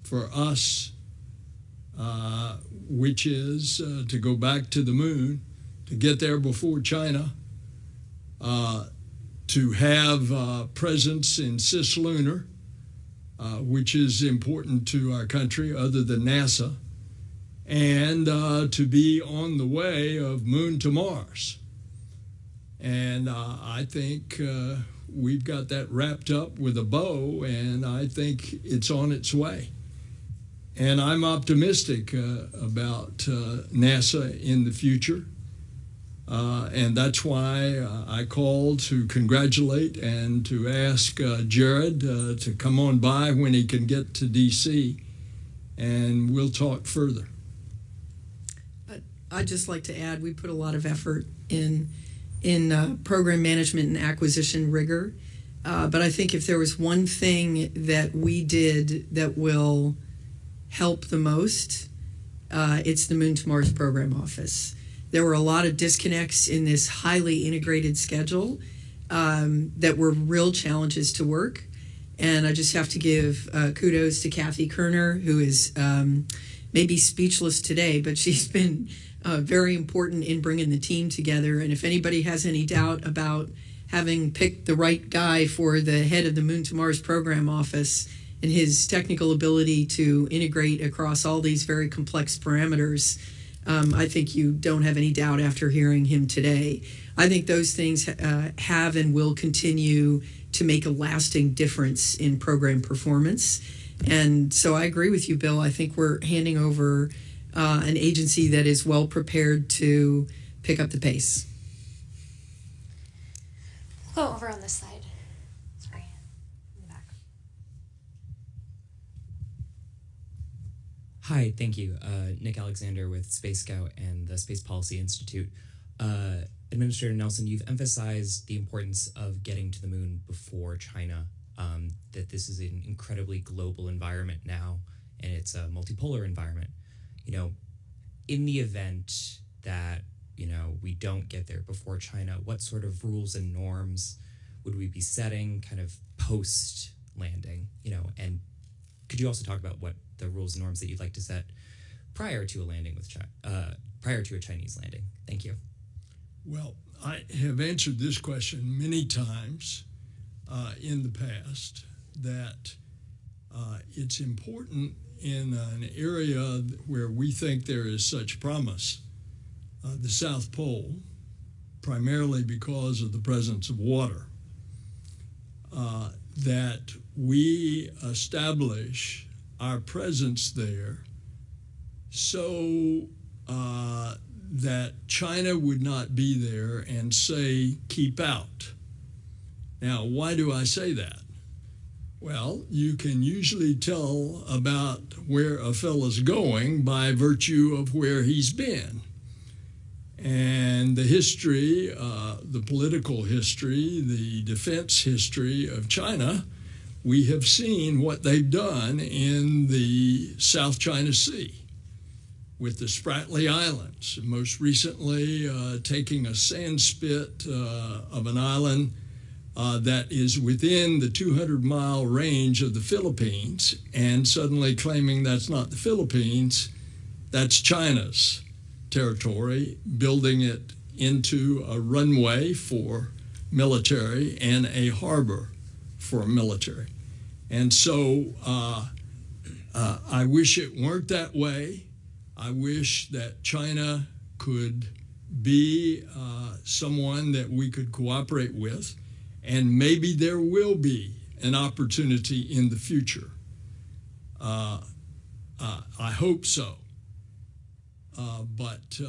for us, which is to go back to the moon, to get there before China, to have presence in cislunar, which is important to our country other than NASA, and to be on the way of Moon to Mars. And I think we've got that wrapped up with a bow, and I think it's on its way. And I'm optimistic about NASA in the future. And that's why I called to congratulate and to ask Jared to come on by when he can get to D.C., and we'll talk further. But I'd just like to add, we put a lot of effort in program management and acquisition rigor. But I think if there was one thing that we did that will help the most, it's the Moon to Mars Program Office. There were a lot of disconnects in this highly integrated schedule that were real challenges to work. And I just have to give kudos to Kathy Kerner, who is maybe speechless today, but she's been very important in bringing the team together. And if anybody has any doubt about having picked the right guy for the head of the Moon to Mars Program Office and his technical ability to integrate across all these very complex parameters, I think you don't have any doubt after hearing him today. I think those things have and will continue to make a lasting difference in program performance. And so I agree with you, Bill. I think we're handing over an agency that is well prepared to pick up the pace. We'll go over on this side. Sorry, in the back. Hi, thank you. Nick Alexander with Space Scout and the Space Policy Institute. Administrator Nelson, you've emphasized the importance of getting to the moon before China, that this is an incredibly global environment now, and it's a multipolar environment. In the event that, we don't get there before China, what sort of rules and norms would we be setting kind of post-landing, and could you also talk about what the rules and norms that you'd like to set prior to a landing with prior to a Chinese landing? Thank you. Well, I have answered this question many times in the past, that it's important in an area where we think there is such promise, the South Pole, primarily because of the presence of water, that we establish our presence there so that China would not be there and say, keep out. Now, why do I say that? Well, you can usually tell about where a fella's going by virtue of where he's been. And the history, the political history, the defense history of China, we have seen what they've done in the South China Sea with the Spratly Islands, most recently taking a sand spit of an island that is within the 200-mile range of the Philippines and suddenly claiming that's not the Philippines, that's China's territory, building it into a runway for military and a harbor for military. And so I wish it weren't that way. I wish that China could be someone that we could cooperate with, and maybe there will be an opportunity in the future. I hope so. But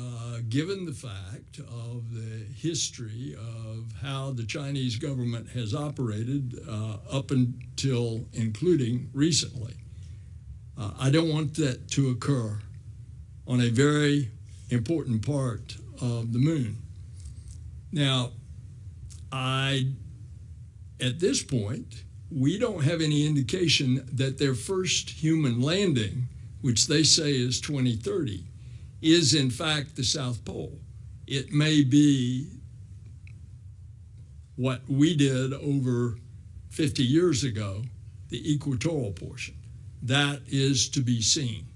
given the fact of the history of how the Chinese government has operated up until including recently, I don't want that to occur on a very important part of the moon. Now, at this point, we don't have any indication that their first human landing, which they say is 2030, is in fact the South Pole. It may be what we did over 50 years ago, the equatorial portion. That is to be seen.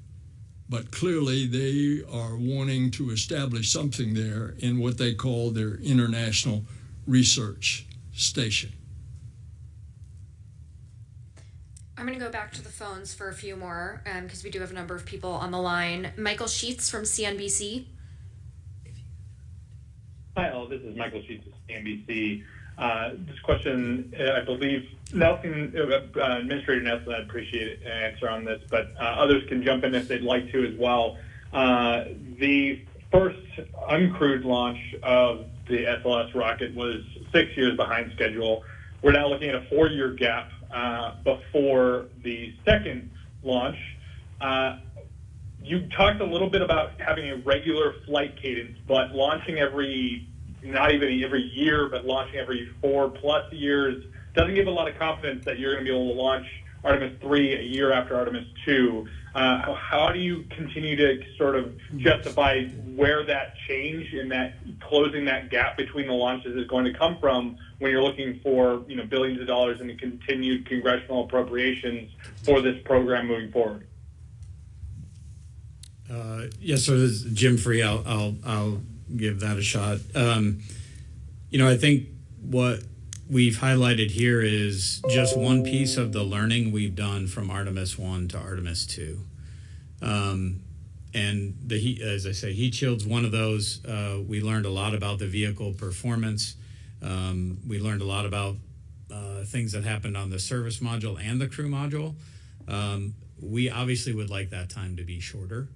But clearly they are wanting to establish something there in what they call their International Research Station. I'm going to go back to the phones for a few more because we do have a number of people on the line. Michael Sheets from CNBC. Hi, all. This is Michael Sheets of CNBC. This question, I believe, Nelson, Administrator Nelson, I'd appreciate an answer on this, but others can jump in if they'd like to as well. The first uncrewed launch of the SLS rocket was 6 years behind schedule. We're now looking at a 4-year gap before the second launch. You talked a little bit about having a regular flight cadence, but launching not even every year, but launching every 4+ years doesn't give a lot of confidence that you're going to be able to launch Artemis 3 a year after Artemis 2. How do you continue to sort of justify where that change in that closing that gap between the launches is going to come from when you're looking for billions of dollars in the continued congressional appropriations for this program moving forward? Yes, so this is Jim Free. I'll give that a shot. I think what we've highlighted here is just one piece of the learning we've done from Artemis 1 to Artemis 2. And the heat, as I say, heat shield's one of those. We learned a lot about the vehicle performance. We learned a lot about things that happened on the service module and the crew module. We obviously would like that time to be shorter.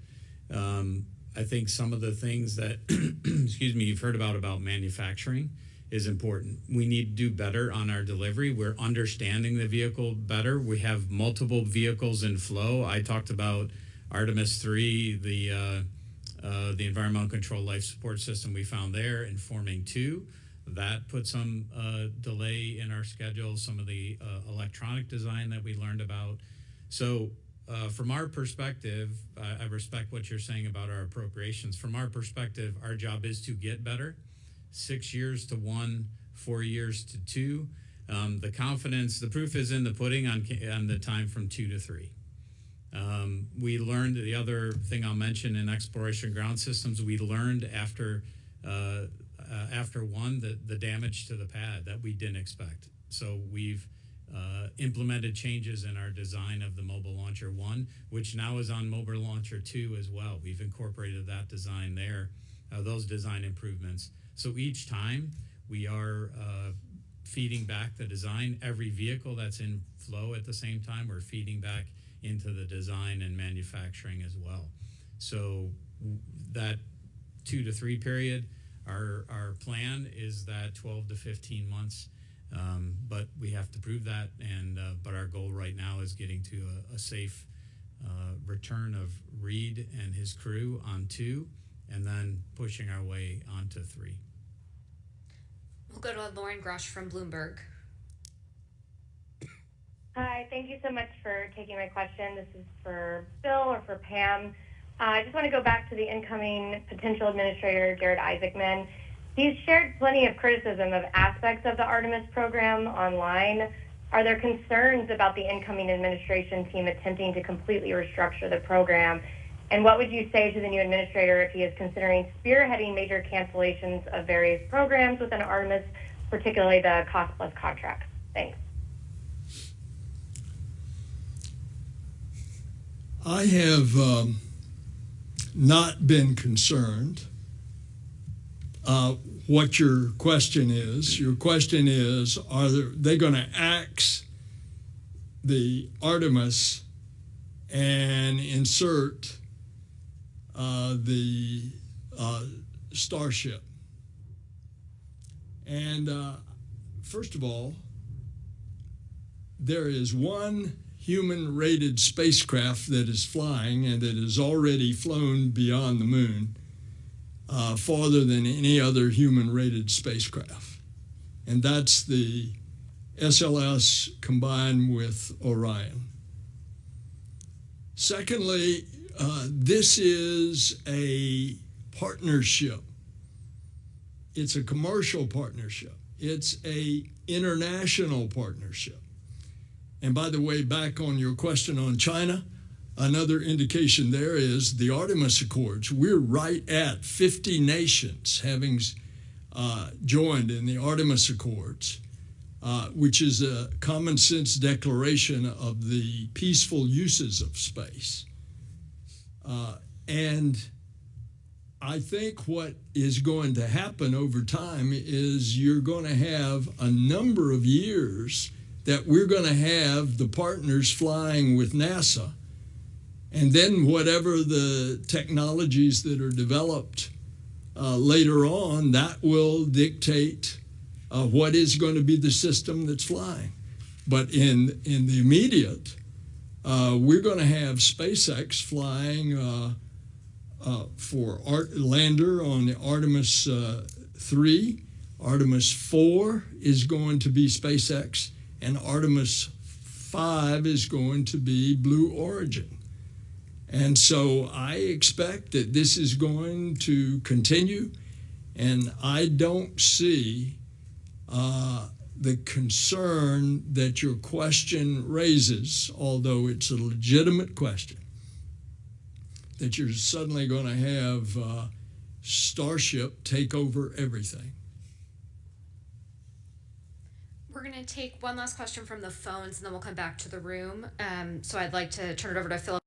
I think some of the things that, you've heard about manufacturing is important. We need to do better on our delivery. We're understanding the vehicle better. We have multiple vehicles in flow. I talked about Artemis 3, the environmental control life support system we found there, informing 2. That put some delay in our schedule, some of the electronic design that we learned about. So from our perspective, I respect what you're saying about our appropriations. From our perspective, our job is to get better. 6 years to 1, 4 years to 2. The confidence, the proof is in the pudding on the time from 2 to 3. We learned the other thing I'll mention in exploration ground systems. We learned after 1 the damage to the pad that we didn't expect. So we've implemented changes in our design of the Mobile Launcher 1, which now is on Mobile Launcher 2 as well. We've incorporated that design there, those design improvements. So each time we are feeding back the design. Every vehicle that's in flow at the same time, we're feeding back into the design and manufacturing as well. So that 2 to 3 period, our plan is that 12 to 15 months But we have to prove that, and but our goal right now is getting to a safe return of Reed and his crew on 2, and then pushing our way onto 3. We'll go to Lauren Grush from Bloomberg. Hi, thank you so much for taking my question. This is for Bill or for Pam. I just want to go back to the incoming potential administrator, Jared Isaacman. He's shared plenty of criticism of aspects of the Artemis program online. Are there concerns about the incoming administration team attempting to completely restructure the program? And what would you say to the new administrator if he is considering spearheading major cancellations of various programs within Artemis, particularly the cost-plus contracts? Thanks. I have not been concerned. What your question is? Your question is, are they going to axe the Artemis and insert the Starship? And first of all, there is one human-rated spacecraft that is flying and that has already flown beyond the moon farther than any other human-rated spacecraft. And that's the SLS combined with Orion. Secondly, this is a partnership. It's a commercial partnership. It's an international partnership. And by the way, back on your question on China, another indication there is the Artemis Accords. We're right at 50 nations having joined in the Artemis Accords, which is a common sense declaration of the peaceful uses of space. And I think what is going to happen over time is you're going to have a number of years that we're going to have the partners flying with NASA. And then whatever the technologies that are developed later on, that will dictate what is going to be the system that's flying. But in the immediate, we're going to have SpaceX flying for lander on the Artemis 3. Artemis 4 is going to be SpaceX, and Artemis 5 is going to be Blue Origin. And so I expect that this is going to continue, and I don't see the concern that your question raises, although it's a legitimate question, that you're suddenly going to have Starship take over everything. We're going to take one last question from the phones, and then we'll come back to the room. So I'd like to turn it over to Philip